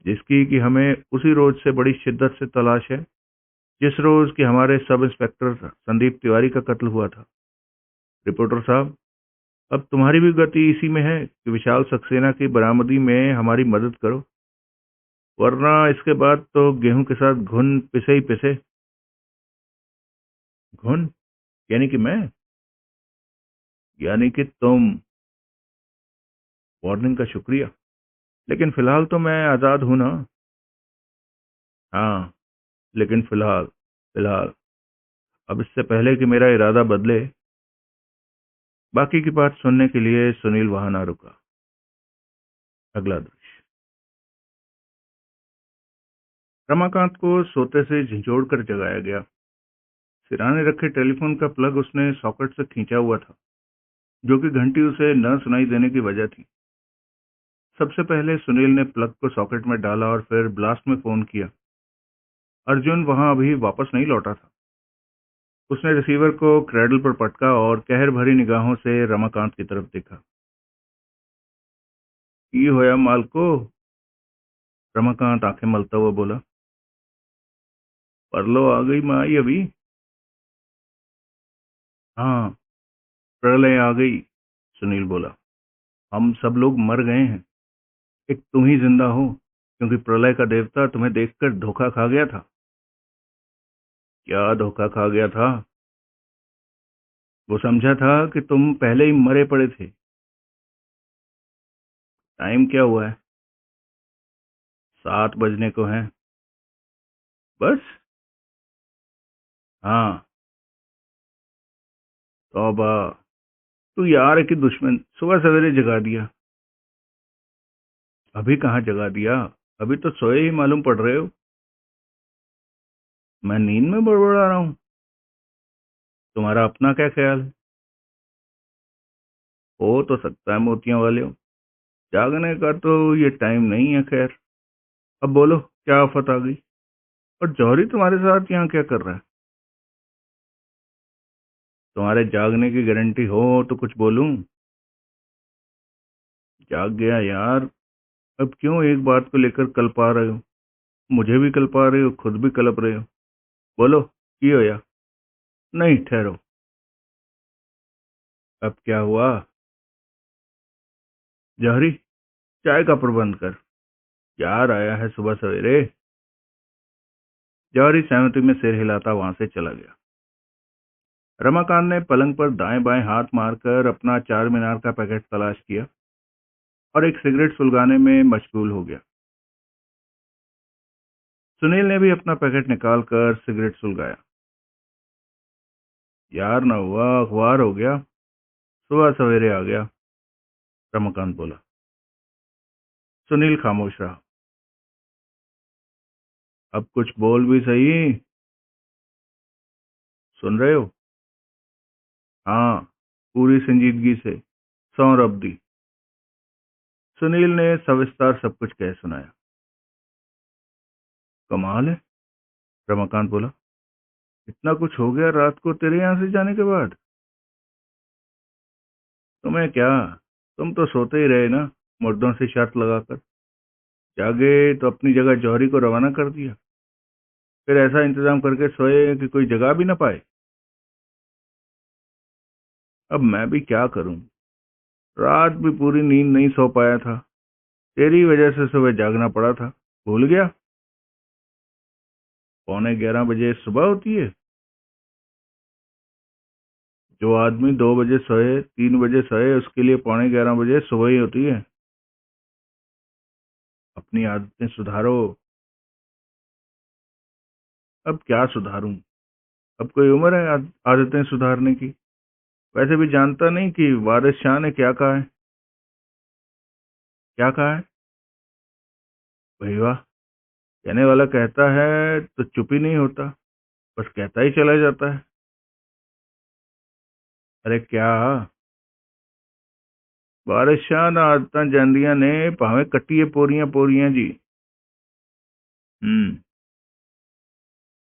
जिसकी कि हमें उसी रोज से बड़ी शिद्दत से तलाश है जिस रोज कि हमारे सब इंस्पेक्टर संदीप तिवारी का कत्ल हुआ था। रिपोर्टर साहब, अब तुम्हारी भी गति इसी में है कि विशाल सक्सेना की बरामदी में हमारी मदद करो, वरना इसके बाद तो गेहूं के साथ घुन पिसे ही पिसे। घुन? यानी कि मैं? यानी कि तुम? वार्निंग का शुक्रिया, लेकिन फिलहाल तो मैं आजाद हूं ना। हाँ, लेकिन फिलहाल, फिलहाल अब इससे पहले कि मेरा इरादा बदले। बाकी की बात सुनने के लिए सुनील वहां ना रुका। अगला दृश्य। रमाकांत को सोते से झिझोड़ कर जगाया गया। सिराने रखे टेलीफोन का प्लग उसने सॉकेट से खींचा हुआ था, जो कि घंटी उसे न सुनाई देने की वजह थी। सबसे पहले सुनील ने प्लग को सॉकेट में डाला और फिर ब्लास्ट में फोन किया। अर्जुन वहां अभी वापस नहीं लौटा था। उसने रिसीवर को क्रैडल पर पटका और कहर भरी निगाहों से रमाकांत की तरफ देखा। की होया मालको? रमाकांत आंखें मलता हुआ बोला। परलो आ गई माई अभी? हाँ, प्रलय आ गई, सुनील बोला। हम सब लोग मर गए हैं, एक तुम ही जिंदा हो, क्योंकि प्रलय का देवता तुम्हें देखकर धोखा खा गया था। क्या धोखा खा गया था? वो समझा था कि तुम पहले ही मरे पड़े थे। टाइम क्या हुआ है? 7 बजने को है। बस? हाँ। तौबा, तू यार है कि दुश्मन, सुबह सवेरे जगा दिया। अभी कहाँ जगा दिया? अभी तो सोए ही मालूम पड़ रहे हो। मैं नींद में बड़बड़ा रहा हूँ? तुम्हारा अपना क्या ख्याल है? हो तो सकता है मोतियां वाले हो। जागने का तो ये टाइम नहीं है। खैर, अब बोलो क्या आफत आ गई? और जौहरी तुम्हारे साथ यहाँ क्या कर रहा है? तुम्हारे जागने की गारंटी हो तो कुछ बोलूं? जाग गया यार। अब क्यों एक बात को लेकर कल्पा रहे हो? मुझे भी कल्पा रहे हो, खुद भी कल्प रहे हो। बोलो, की हो या? नहीं, ठहरो। अब क्या हुआ? जौहरी, चाय का प्रबंध कर। यार आया है सुबह सवेरे। जौहरी सहमति में सिर हिलाता वहां से चला गया। रमाकांत ने पलंग पर दाएं बाएं हाथ मारकर अपना चार मीनार का पैकेट तलाश किया और एक सिगरेट सुलगाने में मशगूल हो गया। सुनील ने भी अपना पैकेट निकालकर सिगरेट सुलगाया। यार न हुआ अखबार हो गया, सुबह सवेरे आ गया, रमाकांत बोला। सुनील खामोश रहा। अब कुछ बोल भी सही। सुन रहे हो? हाँ, पूरी संजीदगी से, सौंरभ दी। सुनील ने सविस्तार सब कुछ कह सुनाया। कमाल है, रमाकांत बोला। इतना कुछ हो गया रात को तेरे यहां से जाने के बाद? तुम्हें क्या, तुम तो सोते ही रहे ना, मुर्दों से शर्त लगाकर। जागे तो अपनी जगह जौहरी को रवाना कर दिया, फिर ऐसा इंतजाम करके सोए कि कोई जगह भी ना पाए। अब मैं भी क्या करूं, रात भी पूरी नींद नहीं सो पाया था। तेरी वजह से सुबह जागना पड़ा था। भूल गया? 11:45 सुबह होती है। जो आदमी 2 बजे सोए, 3 बजे सोए, उसके लिए 11:45 सुबह ही होती है। अपनी आदतें सुधारो। अब क्या सुधारूं? अब कोई उम्र है आदतें सुधारने की? वैसे भी जानता नहीं कि वारिस शाह ने क्या कहा है। क्या कहा है? भाई वाह, कहने वाला कहता है तो चुप ही नहीं होता, बस कहता ही चला जाता है। अरे क्या? वारिस शाह ना आदतां जांदियां ने, भावें कट्टिए पोरियां पोरियां जी। हम्म।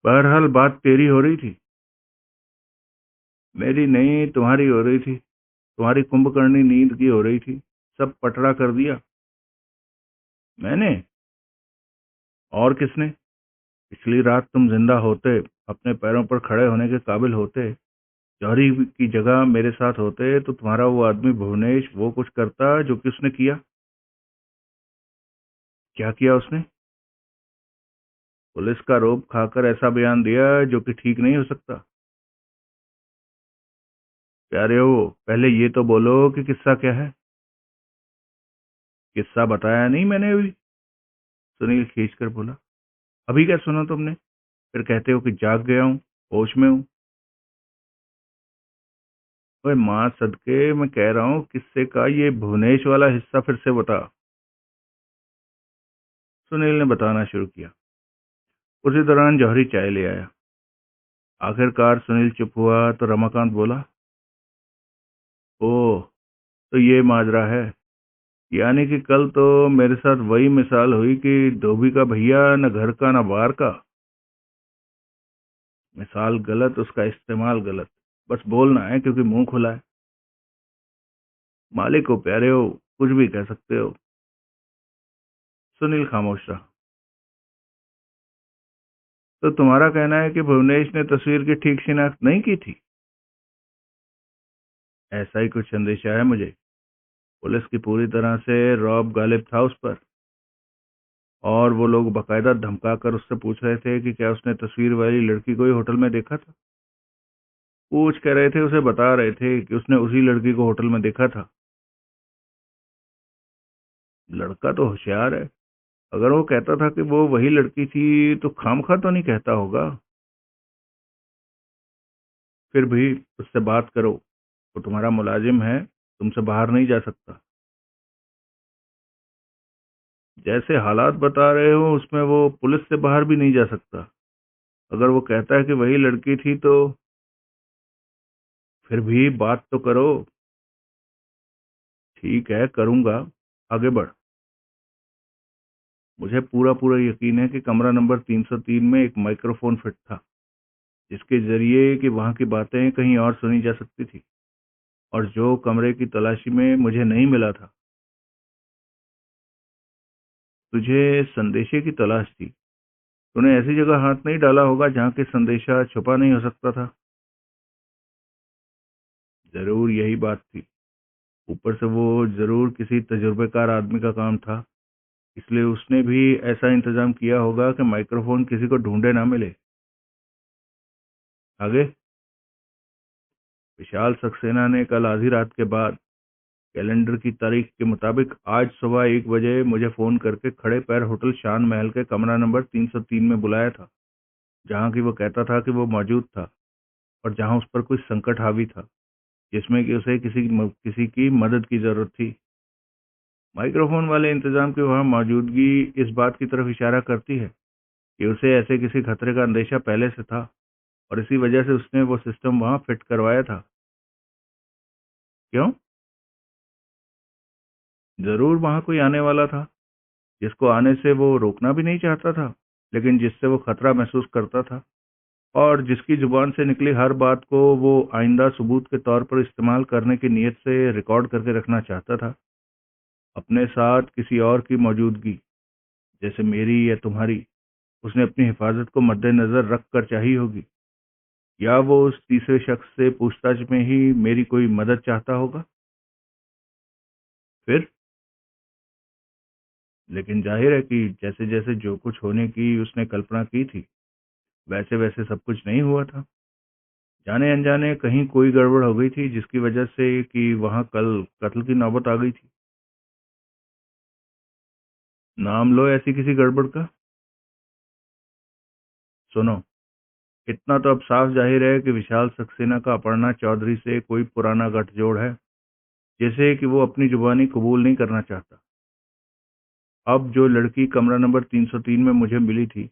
बहरहाल बात तेरी हो रही थी। मेरी नहीं, तुम्हारी हो रही थी। तुम्हारी कुंभकर्णी नींद की हो रही थी। सब पटरा कर दिया। मैंने? और किसने? पिछली रात तुम जिंदा होते, अपने पैरों पर खड़े होने के काबिल होते, जौहरी की जगह मेरे साथ होते, तो तुम्हारा वो आदमी भुवनेश वो कुछ करता जो कि उसने किया। क्या किया उसने? पुलिस का रौब खाकर ऐसा बयान दिया जो कि ठीक नहीं हो सकता। प्यारे हो, पहले ये तो बोलो कि किस्सा क्या है। किस्सा बताया नहीं मैंने अभी, सुनील खींच कर बोला। अभी क्या सुना तुमने? फिर कहते हो कि जाग गया हूँ, होश में हूँ। ओए माँ सदके, मैं कह रहा हूँ किस्से का ये भुवनेश वाला हिस्सा फिर से बता। सुनील ने बताना शुरू किया। उसी दौरान जौहरी चाय ले आया। आखिरकार सुनील चुप हुआ तो रमाकांत बोला, ओह, तो ये माजरा है। यानी कि कल तो मेरे साथ वही मिसाल हुई कि धोबी का भैया न घर का न बाहर का। मिसाल गलत, उसका इस्तेमाल गलत। बस बोलना है क्योंकि मुंह खुला है। मालिक हो प्यारे हो, कुछ भी कह सकते हो। सुनील खामोश रहा। तो तुम्हारा कहना है कि भुवनेश ने तस्वीर की ठीक शिनाख्त नहीं की थी? ऐसा ही कुछ संदेशा है मुझे। पुलिस की पूरी तरह से रौब गालिब था उस पर, और वो लोग बकायदा धमका कर उससे पूछ रहे थे कि क्या उसने तस्वीर वाली लड़की को ही होटल में देखा था। पूछ कह रहे थे, उसे बता रहे थे कि उसने उसी लड़की को होटल में देखा था। लड़का तो होशियार है। अगर वो कहता था कि वो वही लड़की थी तो खामखा तो नहीं कहता होगा। फिर भी उससे बात करो, वो तुम्हारा मुलाजिम है, तुमसे बाहर नहीं जा सकता। जैसे हालात बता रहे हो उसमें वो पुलिस से बाहर भी नहीं जा सकता। अगर वो कहता है कि वही लड़की थी तो फिर भी बात तो करो। ठीक है, करूंगा, आगे बढ़। मुझे पूरा पूरा यकीन है कि कमरा नंबर 303 में एक माइक्रोफोन फिट था, जिसके जरिए कि वहां की बातें कहीं और सुनी जा सकती थी, और जो कमरे की तलाशी में मुझे नहीं मिला था। तुझे संदेशे की तलाश थी। तूने ऐसी जगह हाथ नहीं डाला होगा जहां के संदेशा छुपा नहीं हो सकता था। जरूर यही बात थी। ऊपर से वो जरूर किसी तजुर्बेकार आदमी का काम था। इसलिए उसने भी ऐसा इंतजाम किया होगा कि माइक्रोफोन किसी को ढूंढे ना मिले। आगे, विशाल सक्सेना ने कल आधी रात के बाद कैलेंडर की तारीख के मुताबिक आज सुबह 1 बजे मुझे फोन करके खड़े पैर होटल शान महल के कमरा नंबर 303 में बुलाया था, जहां की वो कहता था कि वो मौजूद था और जहां उस पर कुछ संकट हावी था, जिसमें कि उसे किसी की मदद की जरूरत थी। माइक्रोफोन वाले इंतजाम की वहां मौजूदगी इस बात की तरफ इशारा करती है कि उसे ऐसे किसी खतरे का अंदेशा पहले से था और इसी वजह से उसने वो सिस्टम वहां फिट करवाया था। क्यों? जरूर वहां कोई आने वाला था, जिसको आने से वो रोकना भी नहीं चाहता था, लेकिन जिससे वो खतरा महसूस करता था और जिसकी जुबान से निकली हर बात को वो आइंदा सबूत के तौर पर इस्तेमाल करने की नीयत से रिकॉर्ड करके रखना चाहता था। अपने साथ किसी और की मौजूदगी, जैसे मेरी या तुम्हारी, उसने अपनी हिफाजत को मद्देनजर रख कर चाही होगी, या वो उस तीसरे शख्स से पूछताछ में ही मेरी कोई मदद चाहता होगा। फिर लेकिन जाहिर है कि जैसे जैसे जो कुछ होने की उसने कल्पना की थी, वैसे वैसे सब कुछ नहीं हुआ था। जाने अनजाने कहीं कोई गड़बड़ हो गई थी, जिसकी वजह से कि वहां कल कत्ल की नौबत आ गई थी। नाम लो ऐसी किसी गड़बड़ का। सुनो, इतना तो अब साफ जाहिर है कि विशाल सक्सेना का अपर्णा चौधरी से कोई पुराना गठजोड़ है, जैसे कि वो अपनी जुबानी कबूल नहीं करना चाहता। अब जो लड़की कमरा नंबर 303 में मुझे मिली थी,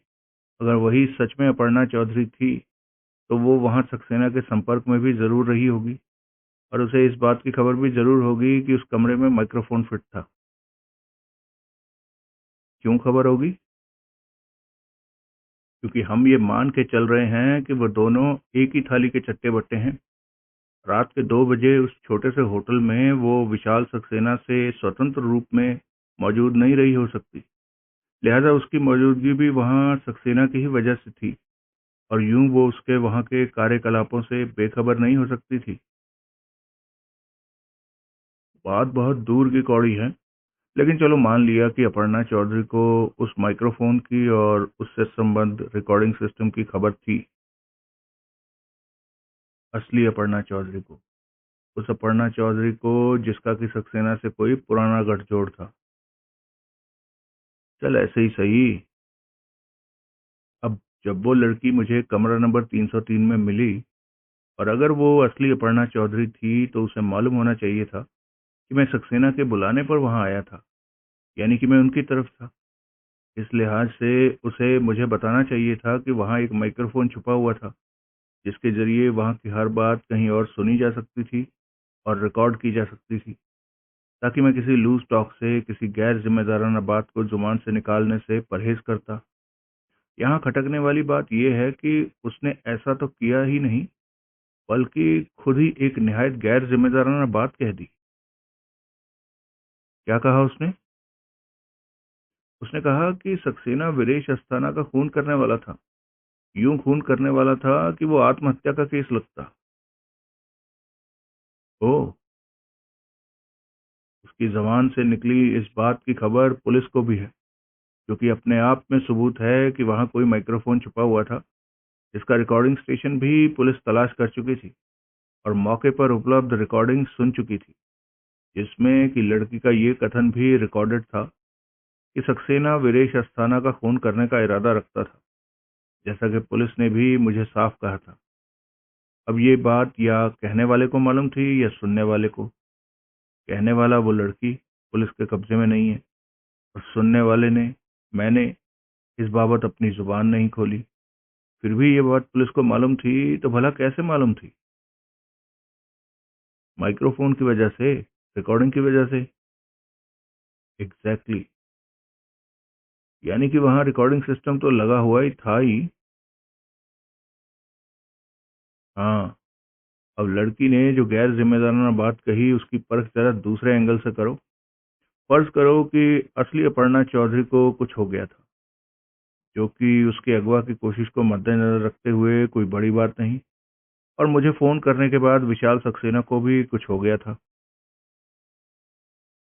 अगर वही सच में अपर्णा चौधरी थी, तो वो वहां सक्सेना के संपर्क में भी जरूर रही होगी और उसे इस बात की खबर भी जरूर होगी कि उस कमरे में माइक्रोफोन फिट था। क्यों खबर होगी? क्योंकि हम ये मान के चल रहे हैं कि वो दोनों एक ही थाली के चट्टे बट्टे हैं। रात के 2 बजे उस छोटे से होटल में वो विशाल सक्सेना से स्वतंत्र रूप में मौजूद नहीं रही हो सकती, लिहाजा उसकी मौजूदगी भी वहां सक्सेना की ही वजह से थी और यूं वो उसके वहां के कार्यकलापों से बेखबर नहीं हो सकती थी। बात बहुत दूर की कौड़ी है, लेकिन चलो मान लिया कि अपर्णा चौधरी को उस माइक्रोफोन की और उससे संबद्ध रिकॉर्डिंग सिस्टम की खबर थी। असली अपर्णा चौधरी को, उस अपर्णा चौधरी को जिसका कि सक्सेना से कोई पुराना गठजोड़ था। चल ऐसे ही सही। अब जब वो लड़की मुझे कमरा नंबर 303 में मिली, और अगर वो असली अपर्णा चौधरी थी, तो उसे मालूम होना चाहिए था कि मैं सक्सेना के बुलाने पर वहां आया था, यानी कि मैं उनकी तरफ था। इस लिहाज से उसे मुझे बताना चाहिए था कि वहां एक माइक्रोफोन छुपा हुआ था, जिसके जरिए वहां की हर बात कहीं और सुनी जा सकती थी और रिकॉर्ड की जा सकती थी, ताकि मैं किसी लूज टॉक से, किसी गैर जिम्मेदाराना बात को जुबान से निकालने से परहेज करता। यहाँ खटकने वाली बात यह है कि उसने ऐसा तो किया ही नहीं, बल्कि खुद ही एक निहायत गैर जिम्मेदाराना बात कह दी। क्या कहा उसने? उसने कहा कि सक्सेना वीरेश अस्थाना का खून करने वाला था, यूं खून करने वाला था कि वो आत्महत्या का केस लगता। ओह। उसकी जबान से निकली इस बात की खबर पुलिस को भी है, जो कि अपने आप में सबूत है कि वहां कोई माइक्रोफोन छुपा हुआ था, जिसका रिकॉर्डिंग स्टेशन भी पुलिस तलाश कर चुकी थी और मौके पर उपलब्ध रिकॉर्डिंग सुन चुकी थी, जिसमें कि लड़की का ये कथन भी रिकॉर्डेड था कि सक्सेना वीरेश अस्थाना का खून करने का इरादा रखता था, जैसा कि पुलिस ने भी मुझे साफ कहा था। अब ये बात या कहने वाले को मालूम थी या सुनने वाले को। कहने वाला, वो लड़की, पुलिस के कब्जे में नहीं है, और सुनने वाले ने, मैंने, इस बाबत अपनी जुबान नहीं खोली। फिर भी ये बात पुलिस को मालूम थी, तो भला कैसे मालूम थी? माइक्रोफोन की वजह से, रिकॉर्डिंग की वजह से। एग्जैक्टली। यानी कि वहां रिकॉर्डिंग सिस्टम तो लगा हुआ ही था ही। हाँ। अब लड़की ने जो गैर जिम्मेदाराना बात कही, उसकी परख जरा दूसरे एंगल से करो। फर्ज करो कि असली अपर्णा चौधरी को कुछ हो गया था, जो कि उसके अगवा की कोशिश को मद्देनजर रखते हुए कोई बड़ी बात नहीं, और मुझे फोन करने के बाद विशाल सक्सेना को भी कुछ हो गया था।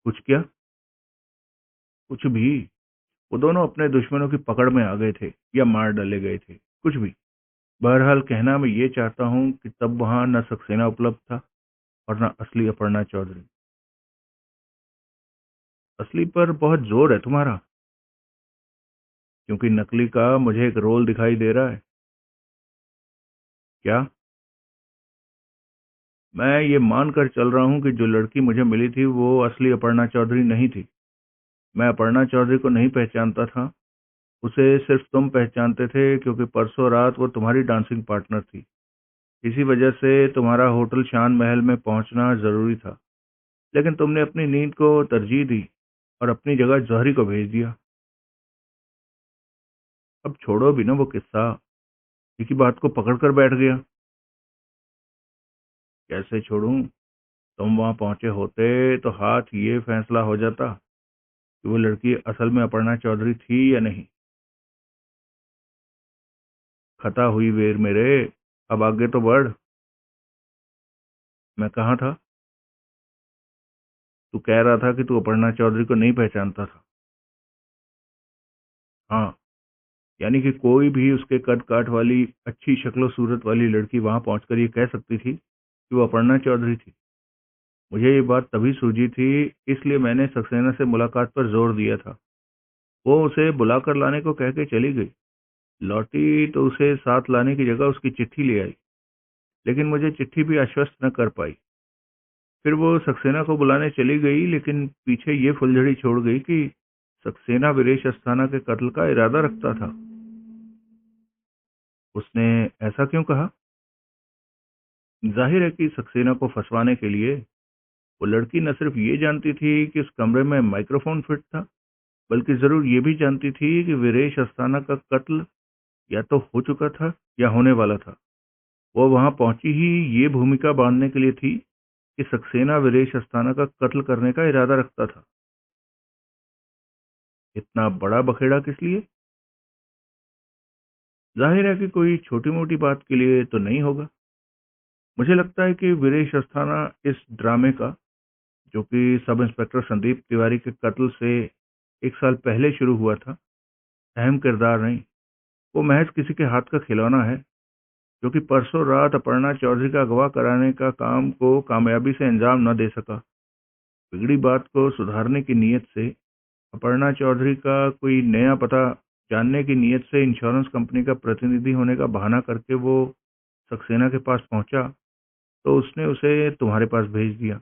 कुछ क्या? कुछ भी। वो दोनों अपने दुश्मनों की पकड़ में आ गए थे या मार डाले गए थे, कुछ भी। बहरहाल कहना मैं ये चाहता हूँ कि तब वहां न सक्सेना उपलब्ध था और न असली अपर्णा चौधरी। असली पर बहुत जोर है तुम्हारा, क्योंकि नकली का मुझे एक रोल दिखाई दे रहा है। क्या? मैं ये मानकर चल रहा हूँ कि जो लड़की मुझे मिली थी वो असली अपर्णा चौधरी नहीं थी। मैं अपर्णा चौधरी को नहीं पहचानता था। उसे सिर्फ तुम पहचानते थे, क्योंकि परसों रात वो तुम्हारी डांसिंग पार्टनर थी। इसी वजह से तुम्हारा होटल शान महल में पहुंचना जरूरी था। लेकिन तुमने अपनी नींद को तरजीह दी और अपनी जगह जौहरी को भेज दिया। अब छोड़ो भी ना वो किस्सा, एक ही बात को पकड़ कर बैठ गया। कैसे छोड़ूं? तुम वहां पहुंचे होते तो हाथ ये फैसला हो जाता कि वो लड़की असल में अपर्णा चौधरी थी या नहीं। खता हुई वीर मेरे, अब आगे तो बढ़। मैं कहाँ था? तू कह रहा था कि तू अपर्णा चौधरी को नहीं पहचानता था। हाँ, यानी कि कोई भी उसके कद काठ वाली अच्छी शक्लो सूरत वाली लड़की वहां पहुंचकर ये कह सकती थी कि वो अपर्णा चौधरी थी। मुझे ये बात तभी सूझी थी, इसलिए मैंने सक्सेना से मुलाकात पर जोर दिया था। वो उसे बुलाकर लाने को कह के चली गई। लौटी तो उसे साथ लाने की जगह उसकी चिट्ठी ले आई, लेकिन मुझे चिट्ठी भी आश्वस्त न कर पाई। फिर वो सक्सेना को बुलाने चली गई, लेकिन पीछे ये फुलझड़ी छोड़ गई कि सक्सेना वीरेश अस्थाना के कत्ल का इरादा रखता था। उसने ऐसा क्यों कहा? जाहिर है कि सक्सेना को फंसवाने के लिए। वो लड़की न सिर्फ ये जानती थी कि उस कमरे में माइक्रोफोन फिट था, बल्कि जरूर ये भी जानती थी कि वीरेश अस्थाना का कत्ल या तो हो चुका था या होने वाला था। वो वहां पहुंची ही ये भूमिका बांधने के लिए थी कि सक्सेना वीरेश अस्थाना का कत्ल करने का इरादा रखता था। इतना बड़ा बखेड़ा किस लिए? जाहिर है कि कोई छोटी मोटी बात के लिए तो नहीं होगा। मुझे लगता है कि वीरेश अस्थाना इस ड्रामे का, जो कि सब इंस्पेक्टर संदीप तिवारी के कत्ल से 1 साल पहले शुरू हुआ था, अहम किरदार नहीं। वो महज किसी के हाथ का खिलौना है, जो कि परसों रात अपर्णा चौधरी का अगवा कराने का काम को कामयाबी से अंजाम न दे सका। बिगड़ी बात को सुधारने की नीयत से, अपर्णा चौधरी का कोई नया पता जानने की नीयत से इंश्योरेंस कंपनी का प्रतिनिधि होने का बहाना करके वो सक्सेना के पास पहुंचा, तो उसने उसे तुम्हारे पास भेज दिया।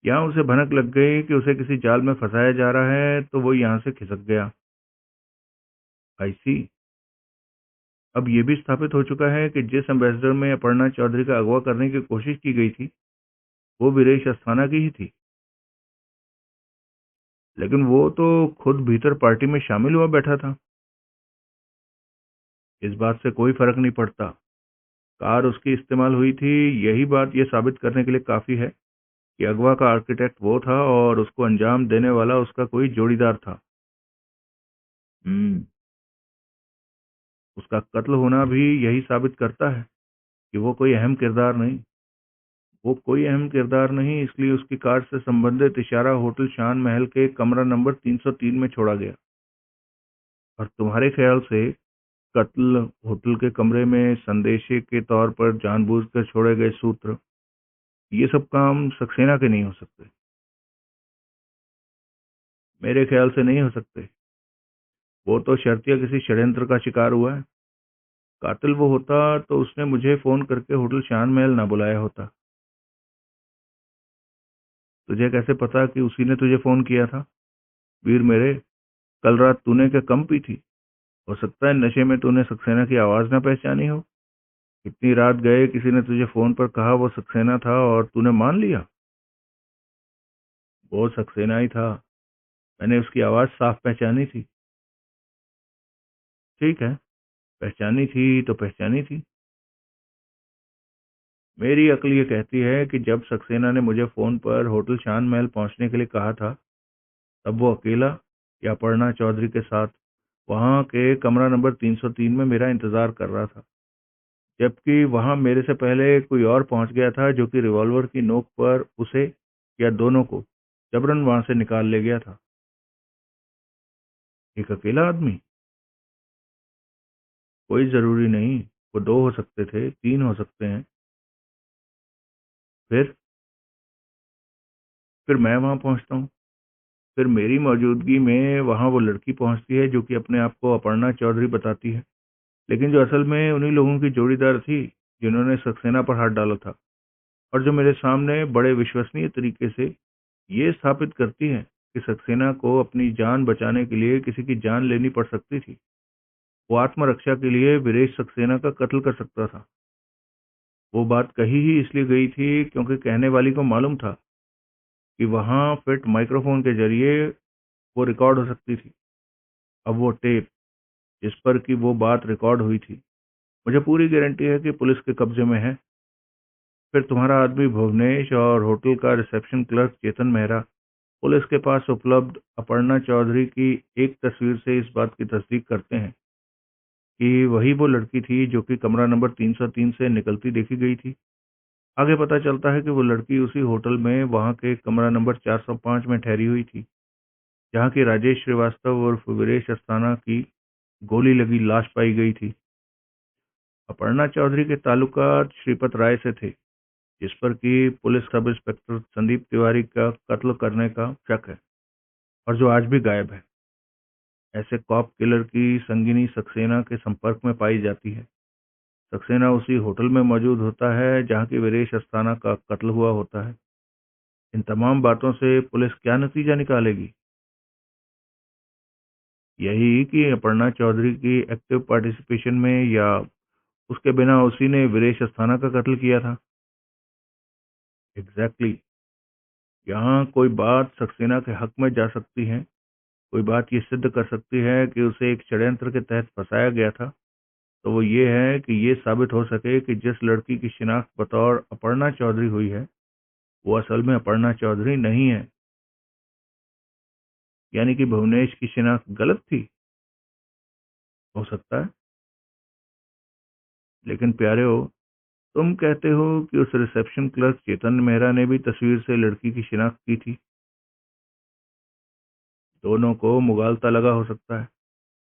यहाँ उसे भनक लग गई कि उसे किसी जाल में फंसाया जा रहा है, तो वो यहाँ से खिसक गया। आई सी। अब ये भी स्थापित हो चुका है कि जिस एम्बेसडर में अपर्णा चौधरी का अगवा करने की कोशिश की गई थी, वो वीरेश अस्थाना की ही थी। लेकिन वो तो खुद भीतर पार्टी में शामिल हुआ बैठा था। इस बात से कोई फर्क नहीं पड़ता। कार उसकी इस्तेमाल हुई थी, यही बात ये साबित करने के लिए काफी है कि अगवा का आर्किटेक्ट वो था और उसको अंजाम देने वाला उसका कोई जोड़ीदार था। हम्म उसका कत्ल होना भी यही साबित करता है कि वो कोई अहम किरदार नहीं। वो कोई अहम किरदार नहीं, इसलिए उसकी कार से संबंधित इशारा होटल शान महल के कमरा नंबर 303 में छोड़ा गया। और तुम्हारे ख्याल से कत्ल होटल के कमरे में संदेशे के तौर पर जानबूझकर छोड़े गए सूत्र, ये सब काम सक्सेना के नहीं हो सकते? मेरे ख्याल से नहीं हो सकते। वो तो शर्तिया किसी षड्यंत्र का शिकार हुआ है। कातिल वो होता तो उसने मुझे फोन करके होटल शान महल ना बुलाया होता। तुझे कैसे पता कि उसी ने तुझे फोन किया था? वीर मेरे, कल रात तूने क्या कम पी थी? हो सकता है नशे में तूने सक्सेना की आवाज ना पहचानी हो। इतनी रात गए किसी ने तुझे फोन पर कहा वो सक्सेना था और तूने मान लिया। वो सक्सेना ही था। मैंने उसकी आवाज साफ पहचानी थी। ठीक है, पहचानी थी तो पहचानी थी। मेरी अक्ल ये कहती है कि जब सक्सेना ने मुझे फोन पर होटल शान महल पहुंचने के लिए कहा था, तब वो अकेला या अपर्णा चौधरी के साथ वहां के कमरा नंबर 303 में मेरा इंतजार कर रहा था। जबकि वहां मेरे से पहले कोई और पहुंच गया था, जो कि रिवॉल्वर की नोक पर उसे या दोनों को जबरन वहां से निकाल ले गया था। एक अकेला आदमी? कोई जरूरी नहीं, वो दो हो सकते थे, तीन हो सकते हैं। फिर फिर मैं वहां पहुंचता हूँ। फिर मेरी मौजूदगी में वहां वो लड़की पहुंचती है जो कि अपने आप को अपर्णा चौधरी बताती है, लेकिन जो असल में उन्हीं लोगों की जोड़ीदार थी जिन्होंने सक्सेना पर हाथ डाला था, और जो मेरे सामने बड़े विश्वसनीय तरीके से ये स्थापित करती है कि सक्सेना को अपनी जान बचाने के लिए किसी की जान लेनी पड़ सकती थी। वो आत्मरक्षा के लिए वीरेश सक्सेना का कत्ल कर सकता था। वो बात कही ही इसलिए गई थी क्योंकि कहने वाली को मालूम था कि वहां फिट माइक्रोफोन के जरिए वो रिकॉर्ड हो सकती थी। अब वो टेप जिस पर कि वो बात रिकॉर्ड हुई थी, मुझे पूरी गारंटी है कि पुलिस के कब्जे में है। फिर तुम्हारा आदमी भुवनेश और होटल का रिसेप्शन क्लर्क चेतन मेहरा पुलिस के पास उपलब्ध अपर्णा चौधरी की एक तस्वीर से इस बात की तस्दीक करते हैं कि वही वो लड़की थी जो कि कमरा नंबर 303 से निकलती देखी गई थी। आगे पता चलता है कि वो लड़की उसी होटल में वहां के कमरा नंबर 405 में ठहरी हुई थी, जहां की राजेश श्रीवास्तव उर्फ वीरेश अस्थाना की गोली लगी लाश पाई गई थी। अपर्णा चौधरी के ताल्लुकात श्रीपत राय से थे, जिस पर कि police sub inspector Sandeep Tiwari का कत्ल करने का शक है, और जो आज भी गायब है। ऐसे कॉप किलर की संगिनी सक्सेना के संपर्क में पाई जाती है। सक्सेना उसी होटल में मौजूद होता है जहां की वीरेश अस्थाना का कत्ल हुआ होता है। इन तमाम बातों से पुलिस क्या नतीजा निकालेगी? यही कि अपर्णा चौधरी की एक्टिव पार्टिसिपेशन में या उसके बिना उसी ने वीरेश अस्थाना का कत्ल किया था। एग्जैक्टली। यहाँ कोई बात सक्सेना के हक में जा सकती है। कोई बात ये सिद्ध कर सकती है कि उसे एक षड्यंत्र के तहत फंसाया गया था, तो वो ये है कि ये साबित हो सके कि जिस लड़की की शिनाख्त बतौर अपर्णा चौधरी हुई है, वो असल में अपर्णा चौधरी नहीं है। यानी कि भुवनेश की शिनाख्त गलत थी। हो सकता है, लेकिन प्यारे हो, तुम कहते हो कि उस रिसेप्शन क्लर्क चेतन मेहरा ने भी तस्वीर से लड़की की शिनाख्त की थी। दोनों को मुगालता लगा हो सकता है,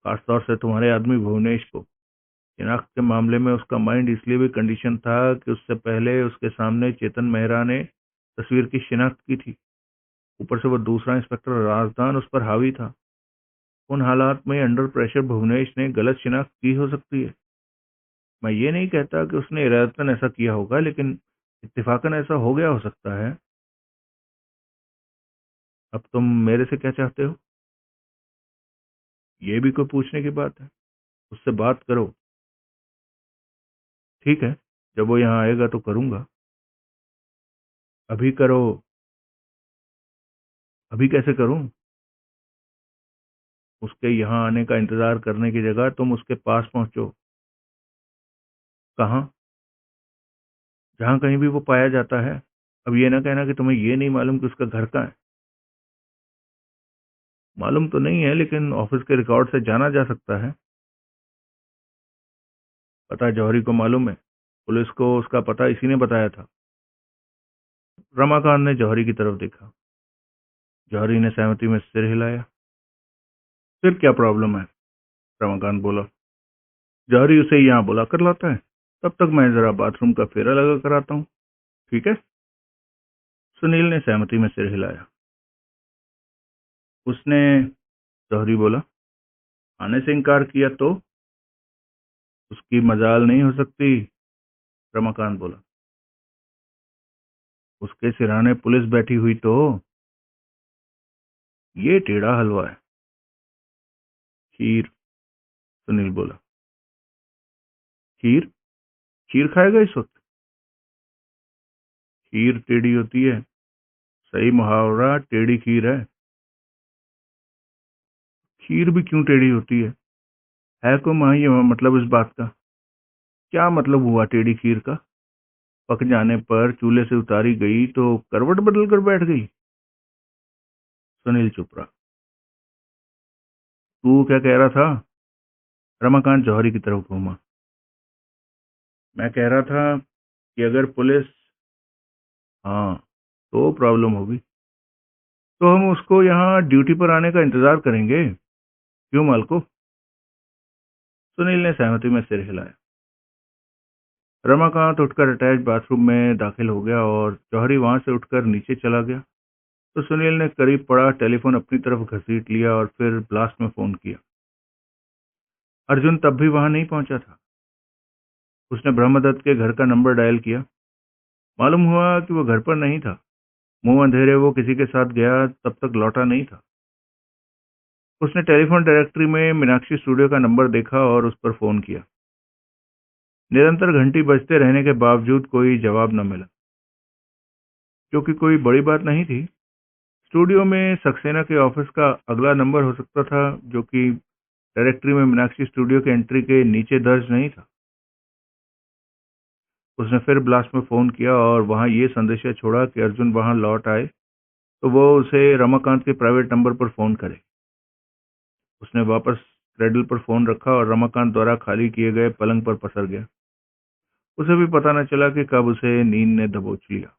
खासतौर से तुम्हारे आदमी भुवनेश को। शिनाख्त के मामले में उसका माइंड इसलिए भी कंडीशन था कि उससे पहले उसके सामने चेतन मेहरा ने तस्वीर की शिनाख्त की थी। ऊपर से वो दूसरा इंस्पेक्टर राजदान उस पर हावी था। उन हालात में अंडर प्रेशर भुवनेश ने गलत शिनाख्त की हो सकती है। मैं ये नहीं कहता कि उसने इरादतन ऐसा किया होगा, लेकिन इत्तेफाकन ऐसा हो गया हो सकता है। अब तुम मेरे से क्या चाहते हो? ये भी कोई पूछने की बात है? उससे बात करो। ठीक है, जब वो यहाँ आएगा तो करूंगा। अभी करो। अभी कैसे करूं? उसके यहाँ आने का इंतजार करने की जगह तुम उसके पास पहुंचो। कहाँ? जहाँ कहीं भी वो पाया जाता है। अब ये ना कहना कि तुम्हें ये नहीं मालूम कि उसका घर कहाँ है। मालूम तो नहीं है, लेकिन ऑफिस के रिकॉर्ड से जाना जा सकता है। पता जौहरी को मालूम है। पुलिस को उसका पता इसी ने बताया था। रमाकांत ने जौहरी की तरफ देखा। जौहरी ने सहमति में सिर हिलाया। फिर क्या प्रॉब्लम है? रमाकांत बोला। जौहरी उसे यहाँ बुला कर लाता है, तब तक मैं जरा बाथरूम का फेरा लगा कर आता हूँ। ठीक है? सुनील ने सहमति में सिर हिलाया। उसने, जौहरी बोला, आने से इनकार किया तो? उसकी मजाल नहीं हो सकती, रमाकांत बोला। उसके सिरहाने पुलिस बैठी हुई तो? ये टेढ़ा हलवा है। खीर, सुनील बोला। खीर? खीर खाएगा इस वक्त? खीर टेढ़ी होती है। सही मुहावरा टेढ़ी खीर है। खीर भी क्यों टेढ़ी होती है को माँ ये मतलब इस बात का? क्या मतलब हुआ टेढ़ी खीर का? पक जाने पर चूल्हे से उतारी गई तो करवट बदल कर बैठ गई। सुनील चुप रहा। तू क्या कह रहा था? रमाकांत जौहरी की तरफ घूमा। मैं कह रहा था कि अगर पुलिस, हाँ, तो प्रॉब्लम होगी। तो हम उसको यहाँ ड्यूटी पर आने का इंतजार करेंगे। क्यों मालको? सुनील ने सहमति में सिर हिलाया। रमाकांत उठकर अटैच बाथरूम में दाखिल हो गया और जौहरी वहां से उठकर नीचे चला गया तो सुनील ने करीब पड़ा टेलीफोन अपनी तरफ घसीट लिया और फिर ब्लास्ट में फोन किया। अर्जुन तब भी वहां नहीं पहुंचा था। उसने ब्रह्मदत्त के घर का नंबर डायल किया। मालूम हुआ कि वो घर पर नहीं था। मुंह अंधेरे वो किसी के साथ गया, तब तक लौटा नहीं था। उसने टेलीफोन डायरेक्टरी में मीनाक्षी स्टूडियो का नंबर देखा और उस पर फोन किया। निरंतर घंटी बजते रहने के बावजूद कोई जवाब न मिला। क्योंकि कोई बड़ी बात नहीं थी। स्टूडियो में सक्सेना के ऑफिस का अगला नंबर हो सकता था, जो कि डायरेक्टरी में मीनाक्षी स्टूडियो के एंट्री के नीचे दर्ज नहीं था। उसने फिर ब्लास्ट में फोन किया और वहां ये संदेशा छोड़ा कि अर्जुन वहां लौट आए तो वो उसे रमाकांत के प्राइवेट नंबर पर फोन करे। उसने वापस क्रेडल पर फोन रखा और रमाकांत द्वारा खाली किए गए पलंग पर पसर गया। उसे भी पता न चला कि कब उसे नींद ने दबोच लिया।